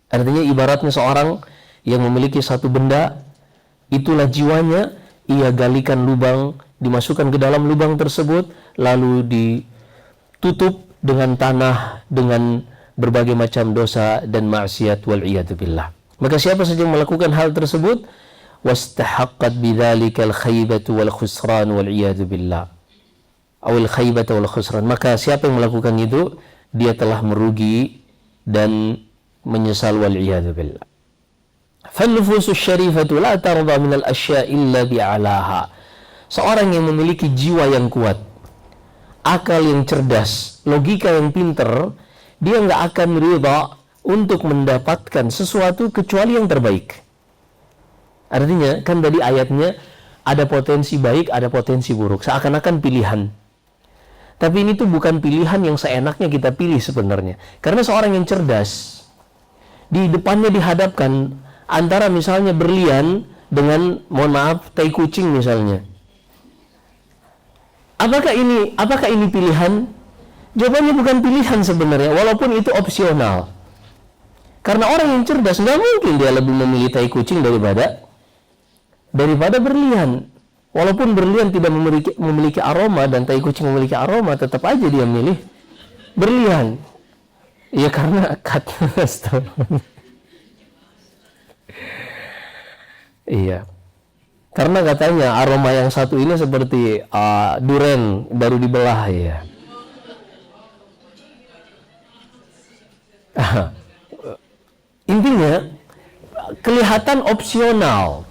Artinya ibaratnya seorang yang memiliki satu benda, itulah jiwanya, ia galikan lubang, dimasukkan ke dalam lubang tersebut, lalu ditutup dengan tanah, dengan berbagai macam dosa dan maksiat, wal'iyadu billah. Maka siapa saja yang melakukan hal tersebut, wastahaqqat bidzalika al-khaybatu wal khusran wal'iyadu billah, awil khaybatu wal khusran, maka siapa yang melakukan itu, dia telah merugi dan menyesal, wal'iyadu billah. Fan-nufusus syarifatu la tarda minal asya illa bi'alaha. Seorang yang memiliki jiwa yang kuat, akal yang cerdas, logika yang pinter, dia nggak akan ridha untuk mendapatkan sesuatu kecuali yang terbaik. Artinya, kan tadi ayatnya ada potensi baik, ada potensi buruk, seakan-akan pilihan. Tapi ini tuh bukan pilihan yang seenaknya kita pilih sebenarnya. Karena seorang yang cerdas, di depannya dihadapkan antara misalnya berlian dengan, mohon maaf, tai kucing misalnya. Apakah ini pilihan? Jawabannya bukan pilihan sebenarnya, walaupun itu opsional. Karena orang yang cerdas nggak mungkin dia lebih memilih tai kucing daripada berlian. Walaupun berlian tidak memiliki aroma dan tai kucing memiliki aroma, tetap aja dia milih berlian. Ya karena iya. Karena katanya aroma yang satu ini seperti duren baru dibelah ya. Intinya kelihatan opsional.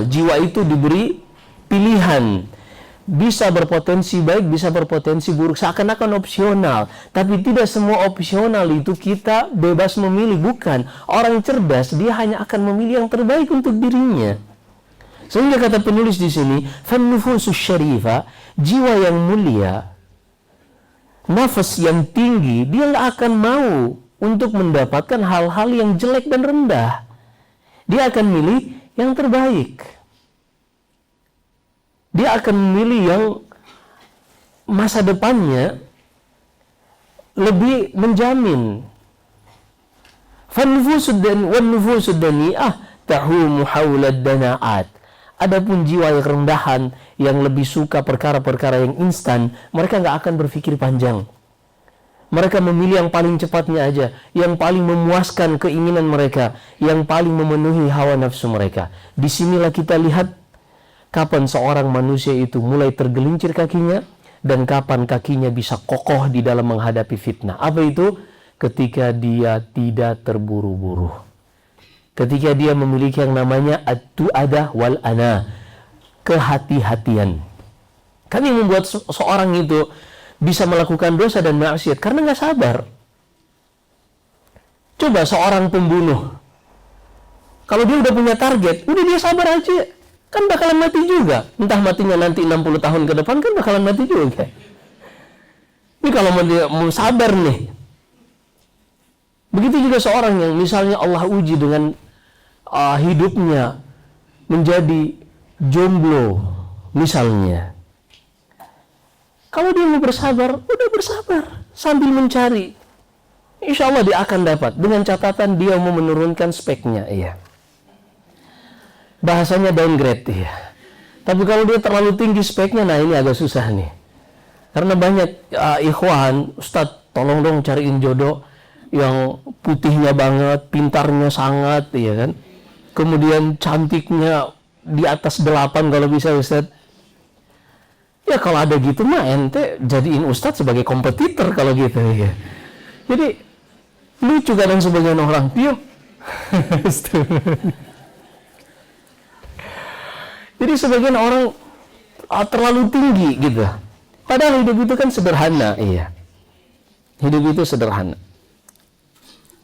Jiwa itu diberi pilihan, bisa berpotensi baik, bisa berpotensi buruk, seakan-akan opsional. Tapi tidak semua opsional itu kita bebas memilih, bukan. Orang cerdas dia hanya akan memilih yang terbaik untuk dirinya. Sehingga kata penulis di sini, "Fan-nufusus syarifah", jiwa yang mulia, nafas yang tinggi, dia nggak akan mau untuk mendapatkan hal-hal yang jelek dan rendah. Dia akan milih yang terbaik. Dia akan memilih yang masa depannya lebih menjamin. "Fan-nufusud dani'ah tahumu haulad dana'at". Adapun jiwa yang rendahan, yang lebih suka perkara-perkara yang instan, mereka nggak akan berpikir panjang. Mereka memilih yang paling cepatnya aja, yang paling memuaskan keinginan mereka, yang paling memenuhi hawa nafsu mereka. Disinilah kita lihat kapan seorang manusia itu mulai tergelincir kakinya, dan kapan kakinya bisa kokoh di dalam menghadapi fitnah. Apa itu? Ketika dia tidak terburu-buru. Ketika dia memiliki yang namanya at-tu'adah wal ana, kehati-hatian. Kan yang membuat seorang itu bisa melakukan dosa dan maksiat karena nggak sabar. Coba seorang pembunuh, kalau dia udah punya target, udah dia sabar aja, kan bakalan mati juga. Entah matinya nanti 60 tahun ke depan, kan bakalan mati juga. Ini kalau mau sabar nih. Begitu juga seorang yang misalnya Allah uji dengan hidupnya menjadi jomblo misalnya. Kalau dia mau bersabar, udah bersabar sambil mencari. Insya Allah dia akan dapat, dengan catatan dia mau menurunkan speknya, iya. Bahasanya downgrade, iya. Tapi kalau dia terlalu tinggi speknya, nah ini agak susah nih. Karena banyak ikhwan, Ustadz tolong dong cariin jodoh yang putihnya banget, pintarnya sangat, iya kan. Kemudian cantiknya di atas 8 kalau bisa Ustadz. Ya kalau ada gitu mah ente jadiin Ustadz sebagai kompetitor kalau gitu ya. Jadi lucu kadang sebagian orang, yuk. Jadi sebagian orang terlalu tinggi gitu. Padahal hidup itu kan sederhana, iya. Hidup itu sederhana.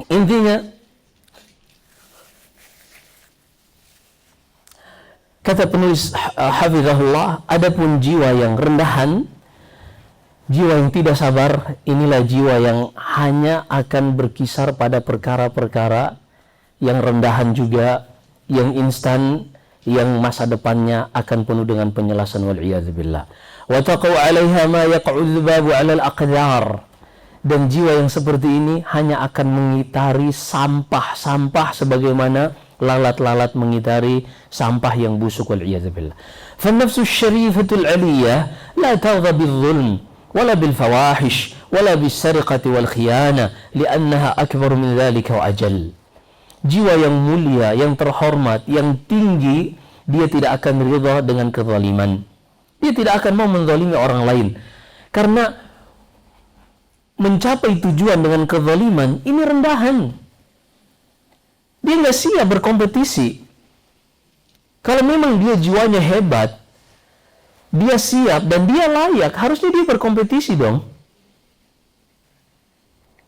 Intinya, kata penulis hafizahullah, adapun jiwa yang rendahan, jiwa yang tidak sabar, inilah jiwa yang hanya akan berkisar pada perkara-perkara yang rendahan juga, yang instan, yang masa depannya akan penuh dengan penyelasan wal'iyadzubillah. Wa taqaw 'alaiha ma yaq'udzu babu 'alal aqdar. Dan jiwa yang seperti ini hanya akan mengitari sampah-sampah sebagaimana lalat-lalat mengitari sampah yang busuk wal'iyadzubillah. Fan-nafsu syarifatul 'aliyah la taghdha bil-dhulm wala bil-fawahish wala bis-sariqati wal-khiyana li'annaha akbar min dhalika wa ajal. Jiwa yang mulia, yang terhormat, yang tinggi, dia tidak akan ridha dengan kezaliman. Dia tidak akan mau menzalimi orang lain. Karena mencapai tujuan dengan kezaliman, ini rendahan. Dia nggak siap berkompetisi. Kalau memang dia jiwanya hebat, dia siap dan dia layak, harusnya dia berkompetisi dong.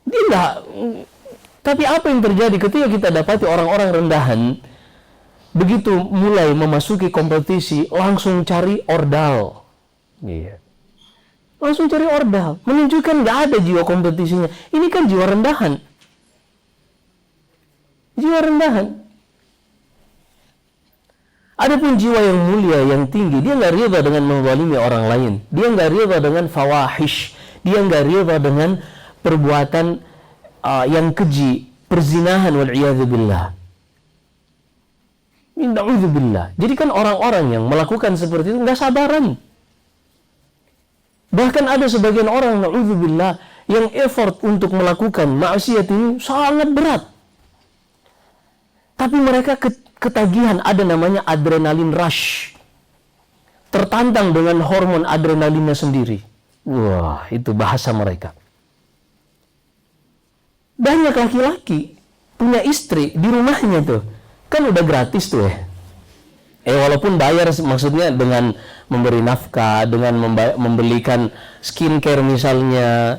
Dia nggak. Tapi apa yang terjadi ketika kita dapati orang-orang rendahan, begitu mulai memasuki kompetisi, langsung cari ordal. Iya. langsung cari ordal, menunjukkan nggak ada jiwa kompetisinya. Ini kan jiwa rendahan. Jiwa rendahan. Adapun jiwa yang mulia, yang tinggi, dia nggak riba dengan menzalimi orang lain. Dia nggak riba dengan fawahish. Dia nggak riba dengan perbuatan yang keji, perzinahan wal'iyadzubillah. Na'udzubillah. Jadi kan orang-orang yang melakukan seperti itu nggak sabaran. Bahkan ada sebagian orang, na'udzubillah, yang effort untuk melakukan maksiat ini sangat berat. Tapi mereka ketagihan, ada namanya adrenalin rush. Tertantang dengan hormon adrenalinnya sendiri. Wah, itu bahasa mereka. Banyak laki-laki punya istri di rumahnya tuh. Kan udah gratis tuh ya. Walaupun bayar, maksudnya dengan memberi nafkah, dengan membelikan skincare misalnya.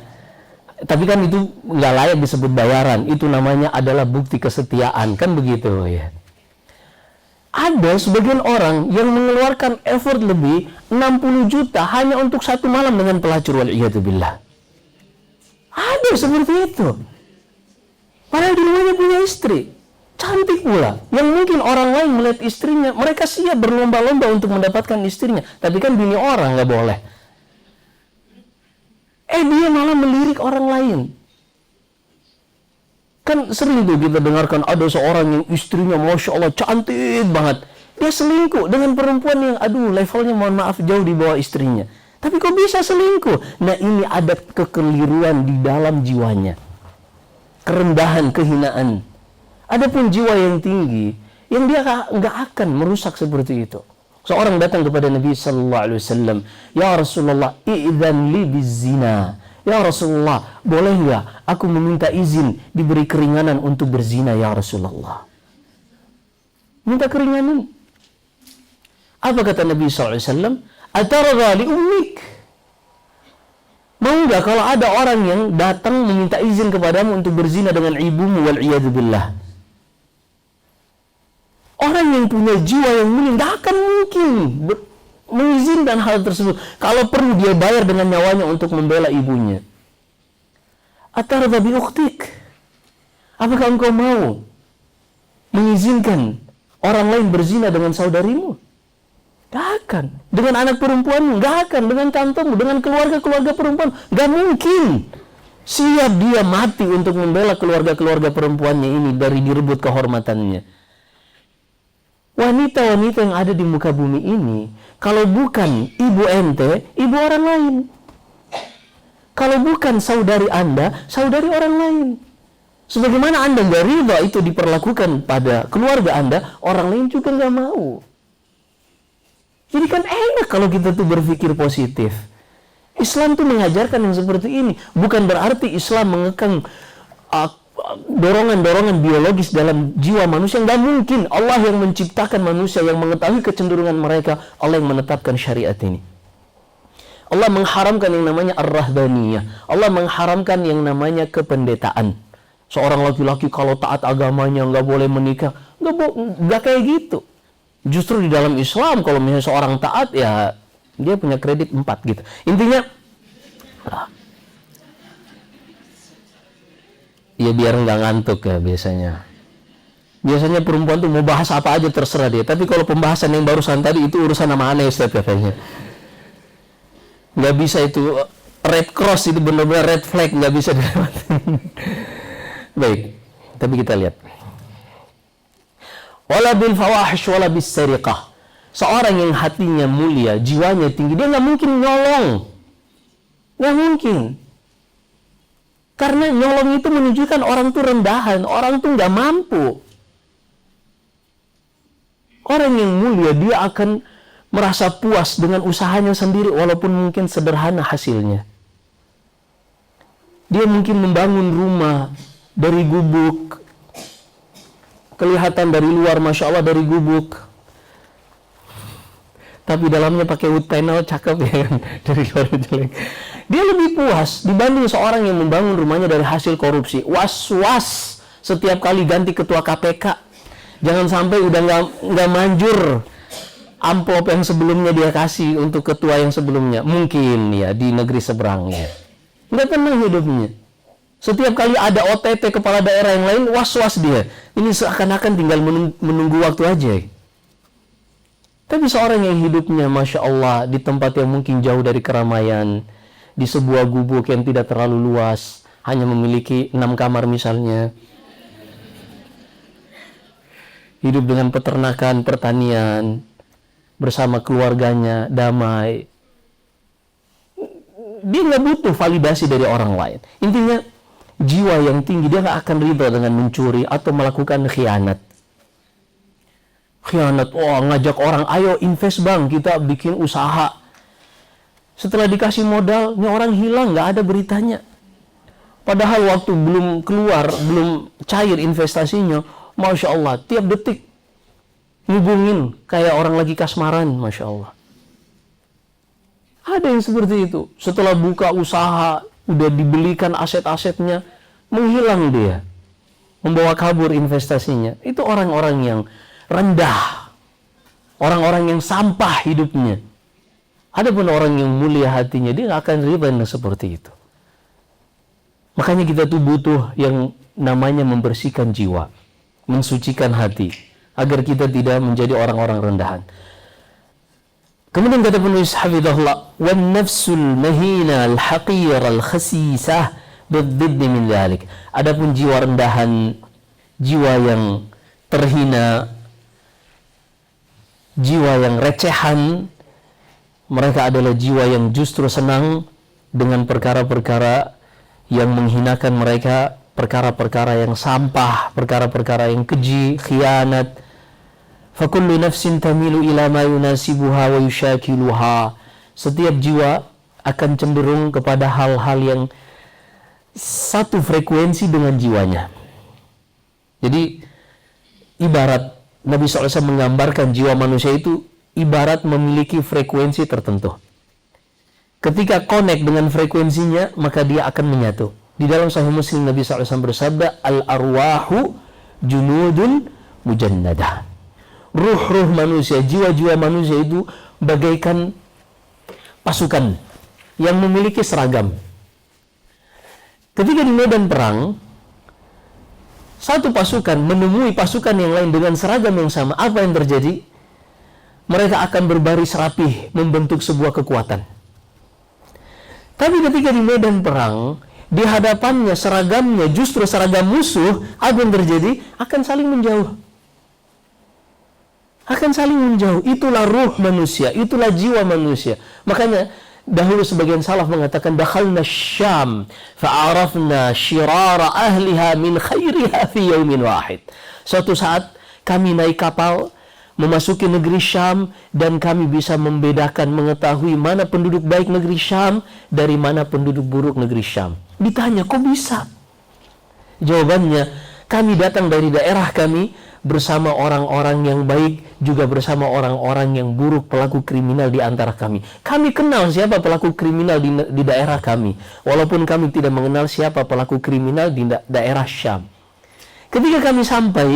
Tapi kan itu nggak layak disebut bayaran. Itu namanya adalah bukti kesetiaan. Kan begitu ya. Ada sebagian orang yang mengeluarkan effort lebih 60 juta hanya untuk satu malam dengan pelacur wal'iyadzubillah. Ada seperti itu. Padahal di rumahnya punya istri. Cantik pula. Yang mungkin orang lain melihat istrinya, mereka siap berlomba-lomba untuk mendapatkan istrinya. Tapi kan bini orang nggak boleh. Dia malah melirik orang lain. Kan sering tuh kita dengarkan ada seorang yang istrinya Masya Allah cantik banget. Dia selingkuh dengan perempuan yang levelnya mohon maaf jauh di bawah istrinya. Tapi kok bisa selingkuh? Nah, ini ada kekeliruan di dalam jiwanya. Kerendahan, kehinaan. Adapun jiwa yang tinggi, yang dia nggak akan merusak seperti itu. Seorang datang kepada Nabi Sallallahu Alaihi Wasallam, ya Rasulullah, i'dzan li bizina. Ya Rasulullah, boleh nggak aku meminta izin diberi keringanan untuk berzina ya Rasulullah? Minta keringanan. Apa kata Nabi Sallallahu Alaihi Wasallam? Atargha li ummik. Mau nggak kalau ada orang yang datang meminta izin kepadamu untuk berzina dengan ibumu wal'iyadzubillah? Orang yang punya jiwa yang mulia nggak akan mungkin mengizinkan hal tersebut. Kalau perlu dia bayar dengan nyawanya untuk membela ibunya. Atarda bi ukhtik. Apakah engkau mau mengizinkan orang lain berzina dengan saudarimu? Gak akan. Dengan anak perempuanmu, gak akan. Dengan kantormu, dengan keluarga-keluarga perempuan, gak mungkin. Siap dia mati untuk membela keluarga-keluarga perempuannya ini dari direbut kehormatannya. Wanita-wanita yang ada di muka bumi ini, kalau bukan ibu ente, ibu orang lain. Kalau bukan saudari Anda, saudari orang lain. Sebagaimana Anda nggak ridha itu diperlakukan pada keluarga Anda, orang lain juga nggak mau. Jadi kan enak kalau kita tuh berpikir positif. Islam tuh mengajarkan yang seperti ini. Bukan berarti Islam mengekang dorongan-dorongan biologis dalam jiwa manusia. Nggak mungkin. Allah yang menciptakan manusia, yang mengetahui kecenderungan mereka, Allah yang menetapkan syariat ini. Allah mengharamkan yang namanya ar-rahbaniyah. Allah mengharamkan yang namanya kependetaan. Seorang laki-laki kalau taat agamanya nggak boleh menikah. Nggak kayak gitu. Justru di dalam Islam kalau misalnya seorang taat, ya dia punya kredit 4 gitu. Intinya ya biar nggak ngantuk ya biasanya. Biasanya perempuan tuh mau bahas apa aja terserah dia. Tapi kalau pembahasan yang barusan tadi itu urusan sama aneh Ustaz katanya. Nggak bisa itu red cross, itu benar-benar red flag, nggak bisa dilewatin. Baik, tapi kita lihat. Wala bil fawahish wala bis sariqah. Seorang yang hatinya mulia, jiwanya tinggi, dia nggak mungkin nyolong. Nggak mungkin. Karena nyolong itu menunjukkan orang tuh rendahan, orang tuh nggak mampu. Orang yang mulia dia akan merasa puas dengan usahanya sendiri walaupun mungkin sederhana hasilnya. Dia mungkin membangun rumah dari gubuk. Kelihatan dari luar Masya Allah dari gubuk. Tapi dalamnya pakai wood panel, cakep ya kan. Dari luar jelek. Dia lebih puas dibanding seorang yang membangun rumahnya dari hasil korupsi. Was-was setiap kali ganti ketua KPK. Jangan sampai udah nggak manjur. amplop yang sebelumnya dia kasih untuk ketua yang sebelumnya. Mungkin ya di negeri seberangnya. Nggak tenang hidupnya. Setiap kali ada OTT kepala daerah yang lain, was-was dia. Ini seakan-akan tinggal menunggu waktu aja. Tapi seorang yang hidupnya Masya Allah di tempat yang mungkin jauh dari keramaian, di sebuah gubuk yang tidak terlalu luas, hanya memiliki 6 kamar misalnya, hidup dengan peternakan, pertanian, bersama keluarganya, damai. Dia nggak butuh validasi dari orang lain. Intinya, jiwa yang tinggi, dia nggak akan ridha dengan mencuri atau melakukan khianat. Khianat, ngajak orang, ayo invest bang, kita bikin usaha. Setelah dikasih modal, ini orang hilang, nggak ada beritanya. Padahal waktu belum keluar, belum cair investasinya, Masya Allah, tiap detik ngubungin kayak orang lagi kasmaran, Masya Allah. Ada yang seperti itu. Setelah buka usaha, udah dibelikan aset-asetnya, menghilang dia. Membawa kabur investasinya. Itu orang-orang yang rendah. Orang-orang yang sampah hidupnya. Adapun orang yang mulia hatinya, dia nggak akan riba seperti itu. Makanya kita tuh butuh yang namanya membersihkan jiwa, mensucikan hati, agar kita tidak menjadi orang-orang rendahan. Kemudian kata penulis hafizahullah, wan nafsul mahina al-haqir al-khasisah bidzidd min dzalik. Adapun jiwa rendahan, jiwa yang terhina, jiwa yang recehan, mereka adalah jiwa yang justru senang dengan perkara-perkara yang menghinakan mereka, perkara-perkara yang sampah, perkara-perkara yang keji, khianat. Fakullu nafsin tamilu ila ma yunasibuha wa yushakiluha. Setiap jiwa akan cenderung kepada hal-hal yang satu frekuensi dengan jiwanya. Jadi ibarat Nabi SAW menggambarkan jiwa manusia itu ibarat memiliki frekuensi tertentu. Ketika connect dengan frekuensinya, maka dia akan menyatu. Di dalam Sahih Muslim Nabi SAW bersabda, al-arwahu junudun mujannadah. Ruh-ruh manusia, jiwa-jiwa manusia itu bagaikan pasukan yang memiliki seragam. Ketika di medan perang, satu pasukan menemui pasukan yang lain dengan seragam yang sama, apa yang terjadi? Mereka akan berbaris rapih membentuk sebuah kekuatan. Tapi ketika di medan perang, di hadapannya seragamnya justru seragam musuh, apa yang terjadi? Akan saling menjauh. Akan saling menjauh. Itulah ruh manusia, itulah jiwa manusia. Makanya dahulu sebagian salaf mengatakan, dakhalna Syam fa'arafna syirara ahliha min khairiha fi yaumin wahid. Suatu saat kami naik kapal memasuki negeri Syam dan kami bisa membedakan, mengetahui mana penduduk baik negeri Syam dari mana penduduk buruk negeri Syam. Ditanya, kok bisa? Jawabannya, kami datang dari daerah kami bersama orang-orang yang baik, juga bersama orang-orang yang buruk, pelaku kriminal di antara kami. Kami kenal siapa pelaku kriminal di daerah kami, walaupun kami tidak mengenal siapa pelaku kriminal di daerah Syam. Ketika kami sampai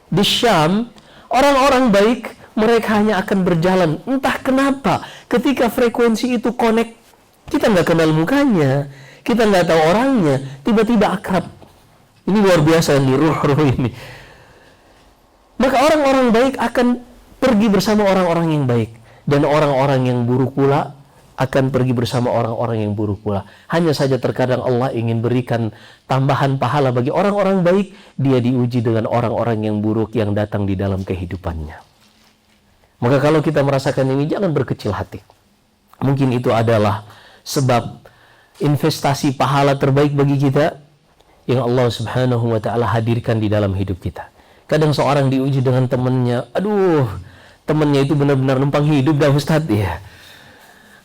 di Syam, orang-orang baik, mereka hanya akan berjalan. Entah kenapa, ketika frekuensi itu connect, kita nggak kenal mukanya, kita nggak tahu orangnya, tiba-tiba akrab. Ini luar biasa nih, ruh-ruh ini. Maka orang-orang baik akan pergi bersama orang-orang yang baik. Dan orang-orang yang buruk pula akan pergi bersama orang-orang yang buruk pula. Hanya saja terkadang Allah ingin berikan tambahan pahala bagi orang-orang baik, dia diuji dengan orang-orang yang buruk yang datang di dalam kehidupannya. Maka kalau kita merasakan ini, jangan berkecil hati. Mungkin itu adalah sebab investasi pahala terbaik bagi kita yang Allah Subhanahu wa ta'ala hadirkan di dalam hidup kita. Kadang seorang diuji dengan temannya, aduh, temannya itu benar-benar numpang hidup dah Ustadz, ya.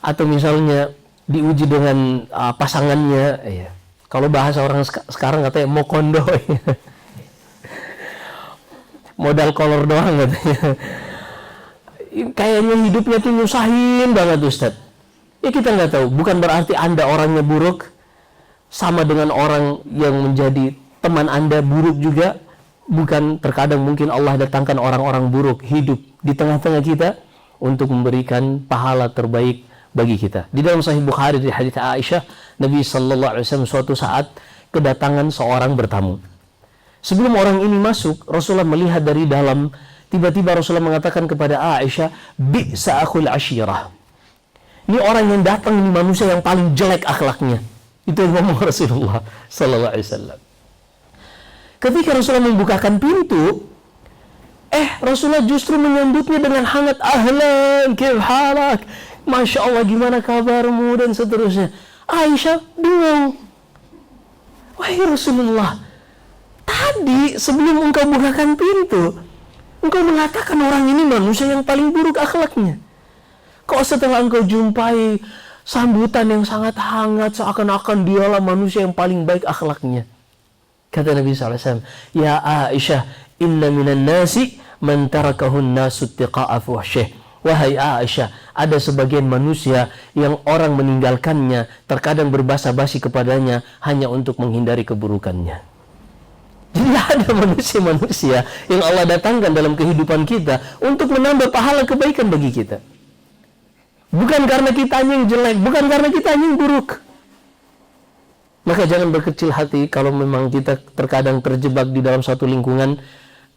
Atau misalnya diuji dengan pasangannya, ya. Kalau bahasa orang sekarang katanya mau kondo, ya. Modal kolor doang katanya. Kayaknya hidupnya tuh nyusahin banget Ustadz. Ya kita nggak tahu, bukan berarti Anda orangnya buruk, sama dengan orang yang menjadi teman Anda buruk juga. bukan terkadang mungkin Allah datangkan orang-orang buruk hidup di tengah-tengah kita untuk memberikan pahala terbaik bagi kita. Di dalam Sahih Bukhari dari hadits Aisyah, Nabi sallallahu alaihi wasallam suatu saat kedatangan seorang bertamu. Sebelum orang ini masuk, Rasulullah melihat dari dalam, tiba-tiba Rasulullah mengatakan kepada Aisyah, "Bi'sa akhul ashirah." Ini orang yang datang ini manusia yang paling jelek akhlaknya. Itu yang ngomong Rasulullah sallallahu alaihi wasallam. Ketika Rasulullah membukakan pintu, Rasulullah justru menyambutnya dengan hangat, "Ahlan, kif halak? Masya Allah, gimana kabarmu?" dan seterusnya. Aisyah bingung. Wahai Rasulullah, tadi sebelum engkau bukakan pintu, engkau mengatakan orang ini manusia yang paling buruk akhlaknya. Kok setelah engkau jumpai sambutan yang sangat hangat, seakan-akan dialah manusia yang paling baik akhlaknya. Kata Nabi SAW, "Ya Aisyah, inna minan nasi man tarakahun nasu tiqa'a fuhsyih." Wahai Aisyah, ada sebagian manusia yang orang meninggalkannya, terkadang berbasa-basi kepadanya hanya untuk menghindari keburukannya. Jadi ada manusia-manusia yang Allah datangkan dalam kehidupan kita untuk menambah pahala kebaikan bagi kita. Bukan karena kita yang jelek, bukan karena kita yang buruk. Maka jangan berkecil hati kalau memang kita terkadang terjebak di dalam suatu lingkungan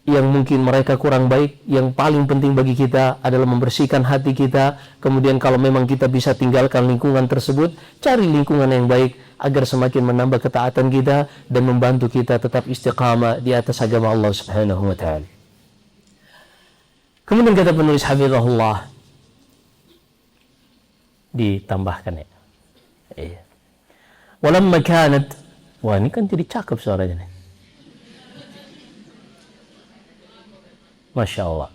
yang mungkin mereka kurang baik. Yang paling penting bagi kita adalah membersihkan hati kita. Kemudian kalau memang kita bisa tinggalkan lingkungan tersebut, cari lingkungan yang baik agar semakin menambah ketaatan kita dan membantu kita tetap istiqamah di atas agama Allah Subhanahu wa taala. Kemudian kata penulis hafizahullah, ditambahkan ya. Iya. Walamma kanat, wah ini kan jadi cakep suaranya nih. Masya Allah.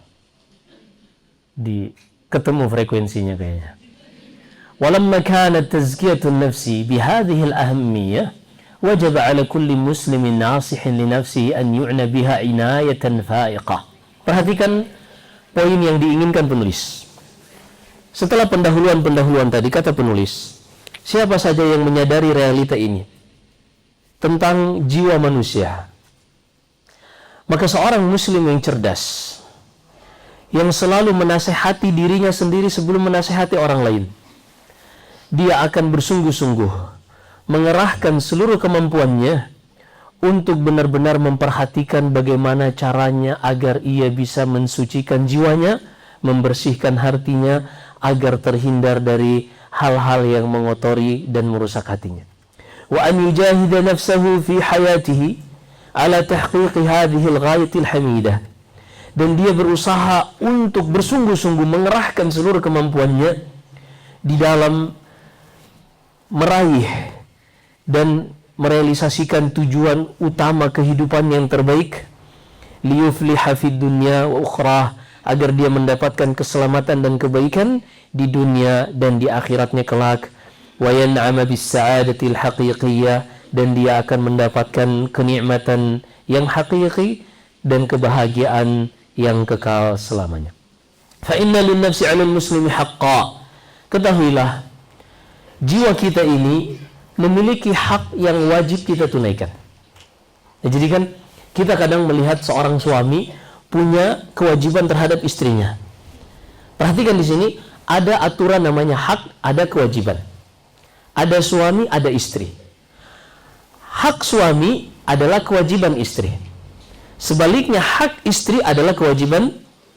Ketemu frekuensinya kayaknya. Walamma kanat tazkiyatun nafsi bihadhihi al-ahammiyah, wajib ala kulli muslimin nasihin li nafsihi an yu'na biha inayatan fa'iqah. Perhatikan poin yang diinginkan penulis. Setelah pendahuluan tadi, kata penulis, siapa saja yang menyadari realita ini tentang jiwa manusia, maka seorang muslim yang cerdas, yang selalu menasehati dirinya sendiri sebelum menasehati orang lain, dia akan bersungguh-sungguh mengerahkan seluruh kemampuannya untuk benar-benar memperhatikan bagaimana caranya agar ia bisa mensucikan jiwanya, membersihkan hatinya, agar terhindar dari hal-hal yang mengotori dan merusak hatinya. Wa an yujahida nafsahu fi hayatihi ala tahqiqi hadhihi al-ghayati al-hamidah. Dan dia berusaha untuk bersungguh-sungguh mengerahkan seluruh kemampuannya di dalam meraih dan merealisasikan tujuan utama kehidupan yang terbaik, liyufliha fid dunya wa ukhrah, agar dia mendapatkan keselamatan dan kebaikan di dunia dan di akhiratnya kelak, wa yan'ama bis sa'adatil haqiqiyah, dan dia akan mendapatkan kenikmatan yang hakiki dan kebahagiaan yang kekal selamanya. Fa inna lin nafsi 'alal muslimi haqqan. Ketahuilah, jiwa kita ini memiliki hak yang wajib kita tunaikan. Jadi kan kita kadang melihat seorang suami punya kewajiban terhadap istrinya. Perhatikan di sini, ada aturan namanya hak, ada kewajiban. Ada suami, ada istri. Hak suami adalah kewajiban istri. Sebaliknya hak istri adalah kewajiban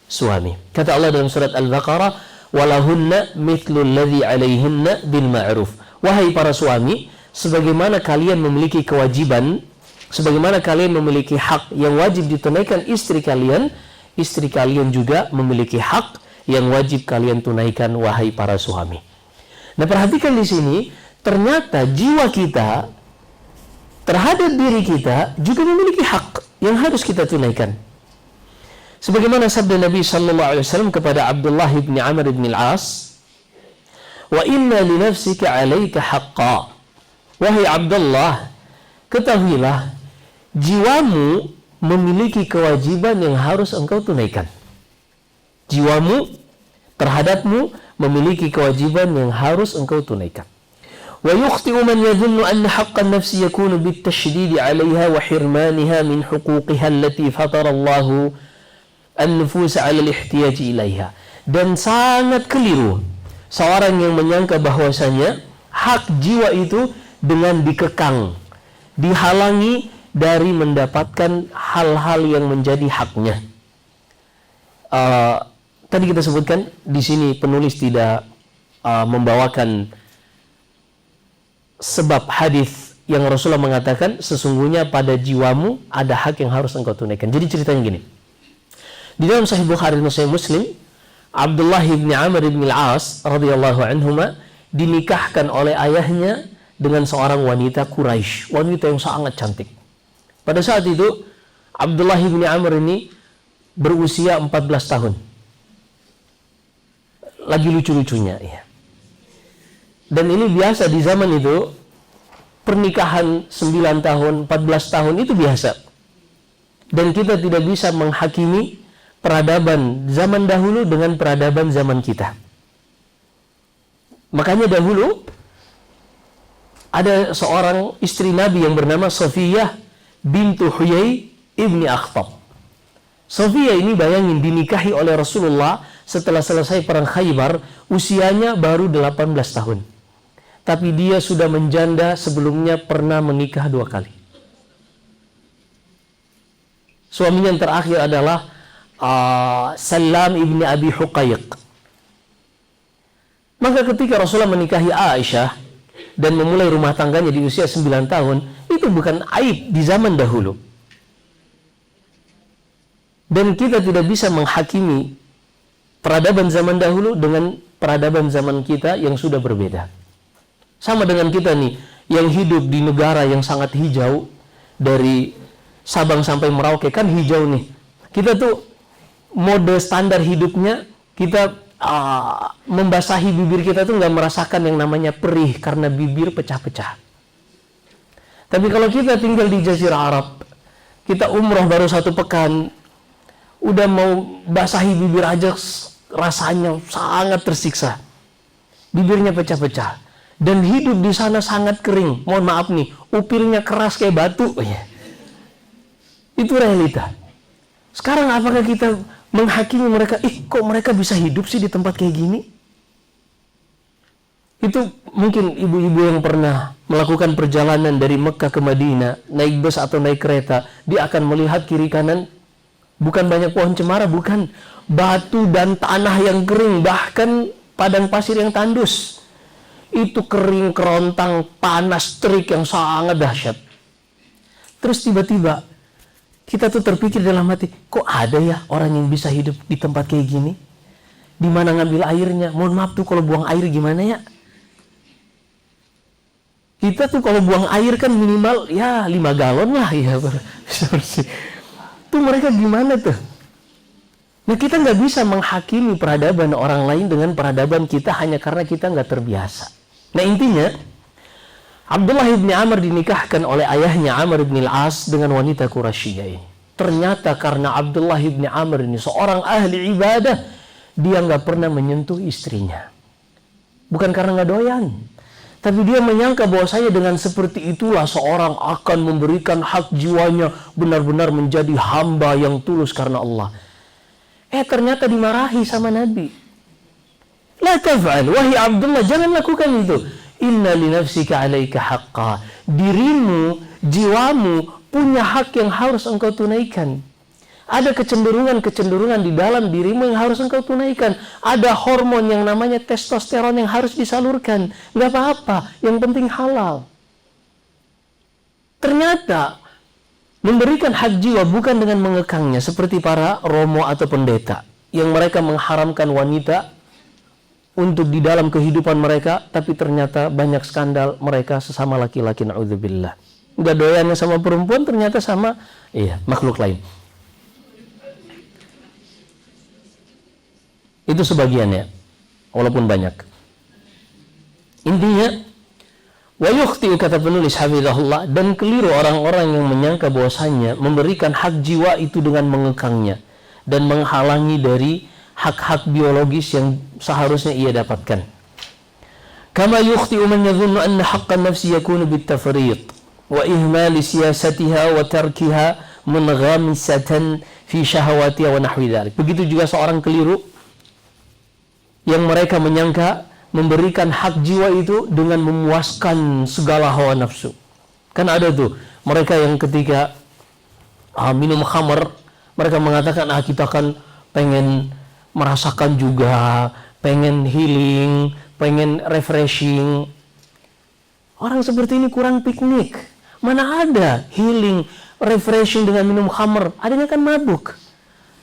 suami. Kata Allah dalam surat Al-Baqarah, "Walahunna mithlu alladhi 'alaihinna bil ma'ruf." Wahai para suami, sebagaimana kalian memiliki kewajiban, sebagaimana kalian memiliki hak yang wajib ditunaikan istri kalian juga memiliki hak yang wajib kalian tunaikan, wahai para suami. Nah, perhatikan di sini, ternyata jiwa kita terhadap diri kita juga memiliki hak yang harus kita tunaikan. Sebagaimana sabda Nabi sallallahu alaihi wasallam kepada Abdullah bin Amr bin Al-As, "Wa inna li nafsika 'alaika haqqan." Wahai Abdullah, ketahuilah, jiwamu memiliki kewajiban yang harus engkau tunaikan. Jiwamu terhadapmu memiliki kewajiban yang harus engkau tunaikan. Wa yukhti'u man yadhunnu anna haqqan nafsi yakunu bitashdidi 'alayha wa hirmaniha min huquqiha allati fatara Allahu an-nufus 'ala al-ihtiyaj ilaiha. Dan sangat keliru seorang yang menyangka bahwasanya hak jiwa itu dengan dikekang, dihalangi dari mendapatkan hal-hal yang menjadi haknya. Tadi kita sebutkan di sini penulis tidak membawakan sebab hadis yang Rasulullah mengatakan sesungguhnya pada jiwamu ada hak yang harus engkau tunaikan. Jadi ceritanya gini. Di dalam Sahih Bukhari dan Sahih Muslim, Abdullah bin Amr bin Al-As radhiyallahu anhuma dinikahkan oleh ayahnya dengan seorang wanita Quraisy, wanita yang sangat cantik. Pada saat itu Abdullah bin Amr ini berusia 14 tahun. Lagi lucu-lucunya ya. Dan ini biasa di zaman itu, pernikahan 9 tahun, 14 tahun itu biasa. Dan kita tidak bisa menghakimi peradaban zaman dahulu dengan peradaban zaman kita. Makanya dahulu ada seorang istri Nabi yang bernama Safiyah bintu Huyai ibni Akhtab. Safiyah ini bayangin dinikahi oleh Rasulullah setelah selesai perang Khaybar, usianya baru 18 tahun. Tapi dia sudah menjanda, sebelumnya pernah menikah 2 kali. Suaminya yang terakhir adalah Salam ibni Abi Huqaiq. Maka ketika Rasulullah menikahi Aisyah dan memulai rumah tangganya di usia 9 tahun, itu bukan aib di zaman dahulu. Dan kita tidak bisa menghakimi peradaban zaman dahulu dengan peradaban zaman kita yang sudah berbeda. Sama dengan kita nih, yang hidup di negara yang sangat hijau, dari Sabang sampai Merauke, kan hijau nih. Kita tuh mode standar hidupnya, kita membasahi bibir kita tuh nggak merasakan yang namanya perih karena bibir pecah-pecah. Tapi kalau kita tinggal di Jazirah Arab, kita umroh baru 1 pekan, udah mau basahi bibir aja rasanya sangat tersiksa. Bibirnya pecah-pecah. Dan hidup di sana sangat kering. Mohon maaf nih, upilnya keras kayak batu. Itu realita. Sekarang apakah kita menghakimi mereka, kok mereka bisa hidup sih di tempat kayak gini? Itu mungkin ibu-ibu yang pernah melakukan perjalanan dari Mekah ke Madinah, naik bus atau naik kereta, dia akan melihat kiri kanan, bukan banyak pohon cemara, bukan, batu dan tanah yang kering, bahkan padang pasir yang tandus. Itu kering, kerontang, panas, terik yang sangat dahsyat. Terus tiba-tiba kita tuh terpikir dalam hati, kok ada ya orang yang bisa hidup di tempat kayak gini? Di mana ngambil airnya? Mohon maaf tuh kalau buang air gimana ya? Kita tuh kalau buang air kan minimal ya 5 galon lah ya. Tuh mereka gimana tuh? Nah kita nggak bisa menghakimi peradaban orang lain dengan peradaban kita hanya karena kita nggak terbiasa. Nah intinya, Abdullah bin Amr dinikahkan oleh ayahnya Amr bin Al-As dengan wanita Quraisyah ini. Ternyata karena Abdullah bin Amr ini seorang ahli ibadah, dia nggak pernah menyentuh istrinya. Bukan karena nggak doyan, tapi dia menyangka bahwasanya dengan seperti itulah seorang akan memberikan hak jiwanya benar-benar menjadi hamba yang tulus karena Allah. Ternyata dimarahi sama Nabi. La taf'al, wahai Abdullah, jangan lakukan itu. Inna li nafsika 'alaika haqqa. Dirimu, jiwamu punya hak yang harus engkau tunaikan. Ada kecenderungan-kecenderungan di dalam dirimu yang harus engkau tunaikan. Ada hormon yang namanya testosteron yang harus disalurkan. Nggak apa-apa, yang penting halal. Ternyata memberikan hak jiwa bukan dengan mengekangnya seperti para romo atau pendeta yang mereka mengharamkan wanita untuk di dalam kehidupan mereka, tapi ternyata banyak skandal mereka sesama laki-laki, na'udzubillah. Nggak doyannya sama perempuan, ternyata sama makhluk lain. Itu sebagiannya, walaupun banyak. Intinya, wa yukhti'u, kata penulis hafizahullah, dan keliru orang-orang yang menyangka bahwasanya memberikan hak jiwa itu dengan mengekangnya dan menghalangi dari hak-hak biologis yang seharusnya ia dapatkan. Kama yukhti'u man yadhunnu anna haqqan nafsi yakunu bit-tafriq wa ihmal siyasatiha wa tarkiha munghamisatan fi syahawatiha wa nahwi dzalik. Begitu juga seorang keliru yang mereka menyangka memberikan hak jiwa itu dengan memuaskan segala hawa nafsu. Kan ada tuh mereka yang ketika minum khamar, mereka mengatakan kita kan pengen merasakan juga, pengen healing, pengen refreshing. Orang seperti ini kurang piknik. Mana ada healing, refreshing dengan minum khamar? Adanya kan mabuk.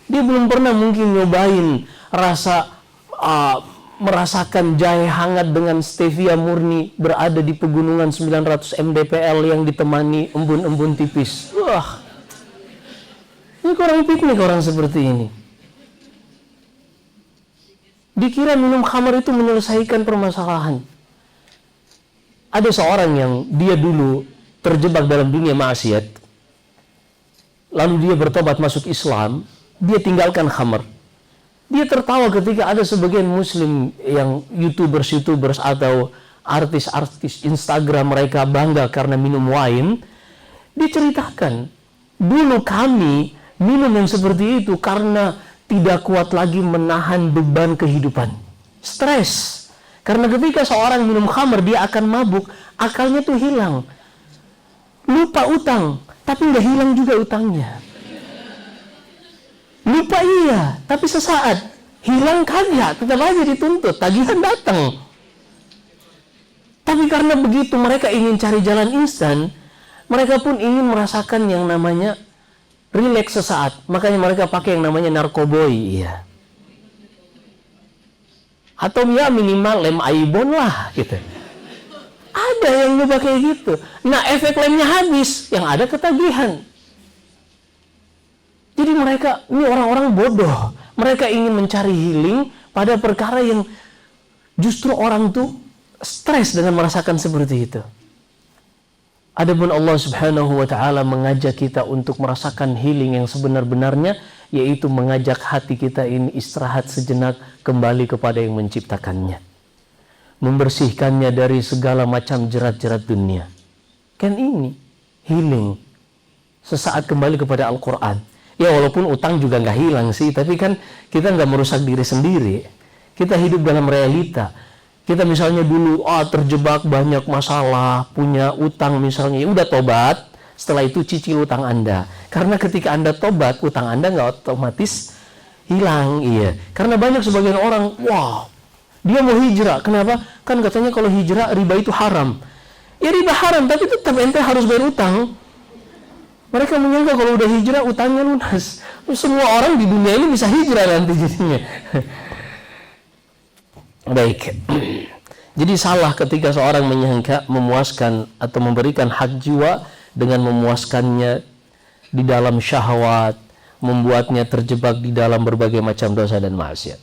Dia belum pernah mungkin nyobain rasa merasakan jahe hangat dengan stevia murni berada di pegunungan 900 mdpl yang ditemani embun-embun tipis. Wah, ini kurang piknik orang seperti ini. Dikira minum khamar itu menyelesaikan permasalahan. Ada seorang yang dia dulu terjebak dalam dunia maksiat, lalu dia bertobat masuk Islam, dia tinggalkan khamar. Dia tertawa ketika ada sebagian muslim yang YouTubers atau artis-artis Instagram mereka bangga karena minum wine. Diceritakan, dulu kami minum yang seperti itu karena tidak kuat lagi menahan beban kehidupan. Stres. Karena ketika seorang minum khamar, dia akan mabuk, akalnya tuh hilang. Lupa utang, tapi nggak hilang juga utangnya. Lupa iya, tapi sesaat. Hilang kagak, tetap aja dituntut, tagihan datang. Tapi karena begitu mereka ingin cari jalan instan, mereka pun ingin merasakan yang namanya rileks sesaat, makanya mereka pakai yang namanya narkoboy, iya. Atau ya minimal lem aibon lah, gitu. Ada yang nyoba kayak gitu. Nah, efek lemnya habis, yang ada ketagihan. Jadi mereka, ini orang-orang bodoh. Mereka ingin mencari healing pada perkara yang justru orang tuh stres dengan merasakan seperti itu. Adapun Allah Subhanahu wa taala mengajak kita untuk merasakan healing yang sebenar-benarnya, yaitu mengajak hati kita ini istirahat sejenak kembali kepada yang menciptakannya. Membersihkannya dari segala macam jerat-jerat dunia. Kan ini healing. Sesaat kembali kepada Al-Qur'an. Ya walaupun utang juga nggak hilang sih, tapi kan kita nggak merusak diri sendiri. Kita hidup dalam realita. Kita misalnya dulu terjebak banyak masalah, punya utang misalnya, udah tobat, setelah itu cicil utang Anda. Karena ketika Anda tobat, utang Anda nggak otomatis hilang, iya. Karena banyak sebagian orang, dia mau hijrah, kenapa? Kan katanya kalau hijrah riba itu haram. Ya riba haram, tapi tetap ente harus bayar utang. Mereka menyangka kalau udah hijrah utangnya lunas. Semua orang di dunia ini bisa hijrah nanti jadinya. Baik. Jadi salah ketika seorang menyangka memuaskan atau memberikan hak jiwa dengan memuaskannya di dalam syahwat, membuatnya terjebak di dalam berbagai macam dosa dan maksiat.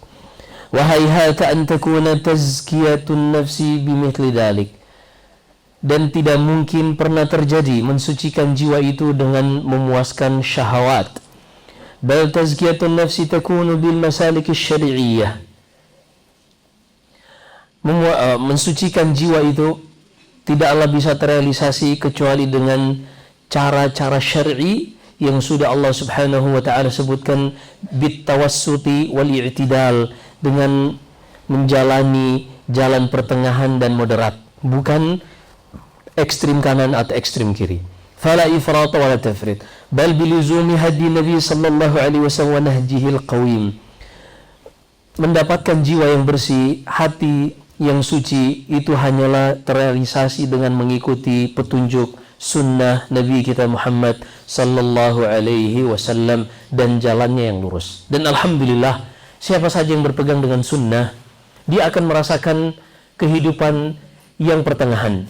Wa hayhata an takuna tazkiyatun nafsi bimithli dzalik. Dan tidak mungkin pernah terjadi mensucikan jiwa itu dengan memuaskan syahwat. Bal tazkiyatun nafsi takunu bil masalik syar'iyyah. Mensucikan jiwa itu tidaklah bisa terrealisasi kecuali dengan cara-cara syar'i yang sudah Allah Subhanahu wa taala sebutkan, bit tawassuti wal i'tidal, dengan menjalani jalan pertengahan dan moderat, bukan ekstrim kanan atau ekstrim kiri. Fala ifrata wala tafrit, bal biluzumi hadi Nabi sallallahu alaihi wasallam wa nahjihil qawim. Mendapatkan jiwa yang bersih, hati yang suci itu hanyalah terrealisasi dengan mengikuti petunjuk sunnah Nabi kita Muhammad sallallahu alaihi wasallam dan jalannya yang lurus. Dan alhamdulillah, siapa saja yang berpegang dengan sunnah, dia akan merasakan kehidupan yang pertengahan.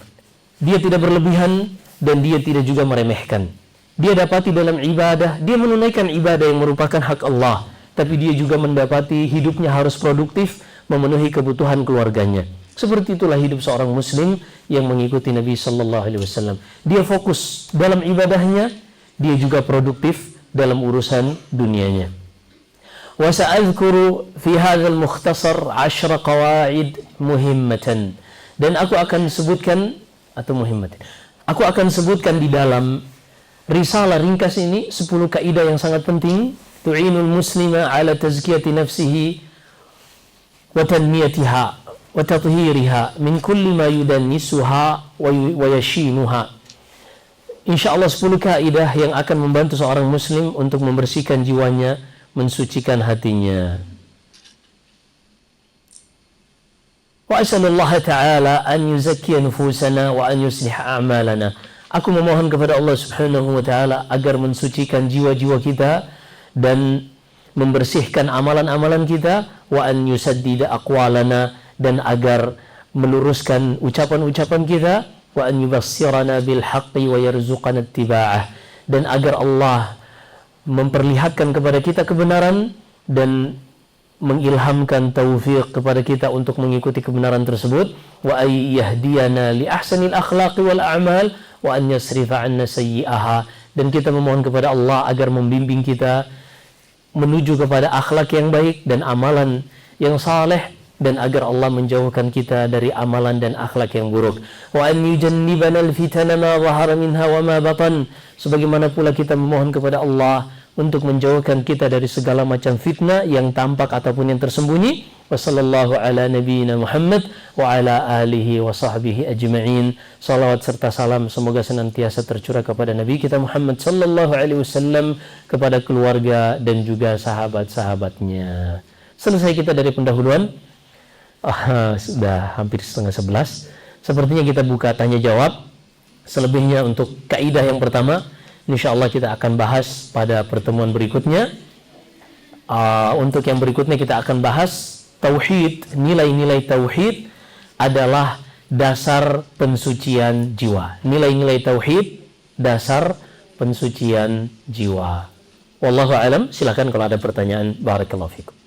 Dia tidak berlebihan dan dia tidak juga meremehkan. Dia dapati dalam ibadah, dia menunaikan ibadah yang merupakan hak Allah, tapi dia juga mendapati hidupnya harus produktif, memenuhi kebutuhan keluarganya. Seperti itulah hidup seorang muslim yang mengikuti Nabi sallallahu alaihi wasallam. Dia fokus dalam ibadahnya, dia juga produktif dalam urusan dunianya. Wa sa'adhkuru fi hadzal mukhtasar 10 qawaid muhimmatan. Dan aku akan sebutkan, atau Muhammad, aku akan sebutkan di dalam risalah ringkas ini 10 kaidah yang sangat penting tu'inul muslima ala tazkiyati nafsihi wa tanmiyatiha wa tathhiriha min kulli ma yudannisuha wa yashinuha. Insyaallah 10 kaidah yang akan membantu seorang muslim untuk membersihkan jiwanya, mensucikan hatinya. Wa asallallahu ta'ala an yuzakkiya nufusana wa an yuslih a'malana. Aku memohon kepada Allah Subhanahu wa taala agar mensucikan jiwa-jiwa kita dan membersihkan amalan-amalan kita, wa an yusaddida aqwalana, dan agar meluruskan ucapan-ucapan kita, wa an yubassirana bil haqqi wa yarzuqana ittiba'ah, dan agar Allah memperlihatkan kepada kita kebenaran dan mengilhamkan taufik kepada kita untuk mengikuti kebenaran tersebut, wa ay yahdiyana li ahsanil akhlaqi wal a'mal wa an yasrifa 'anna sayyi'aha, dan kita memohon kepada Allah agar membimbing kita menuju kepada akhlak yang baik dan amalan yang saleh, dan agar Allah menjauhkan kita dari amalan dan akhlak yang buruk. Wa an yujannibana al-fitana ma dhahara minha wa ma batan, sebagaimana pula kita memohon kepada Allah untuk menjauhkan kita dari segala macam fitnah yang tampak ataupun yang tersembunyi. Wa sallallahu ala nabiyyina Muhammad wa ala alihi wa sahbihi ajma'in. Salawat serta salam semoga senantiasa tercurah kepada Nabi kita Muhammad sallallahu alaihi wasallam, kepada keluarga dan juga sahabat-sahabatnya. Selesai kita dari pendahuluan. Sudah hampir setengah 11. Sepertinya kita buka tanya jawab. Selebihnya untuk kaidah yang pertama, insyaallah kita akan bahas pada pertemuan berikutnya. Untuk yang berikutnya kita akan bahas tauhid. Nilai-nilai tauhid adalah dasar pensucian jiwa. Nilai-nilai tauhid dasar pensucian jiwa. Wallahu a'lam. Silakan kalau ada pertanyaan. Barakallahu fikum.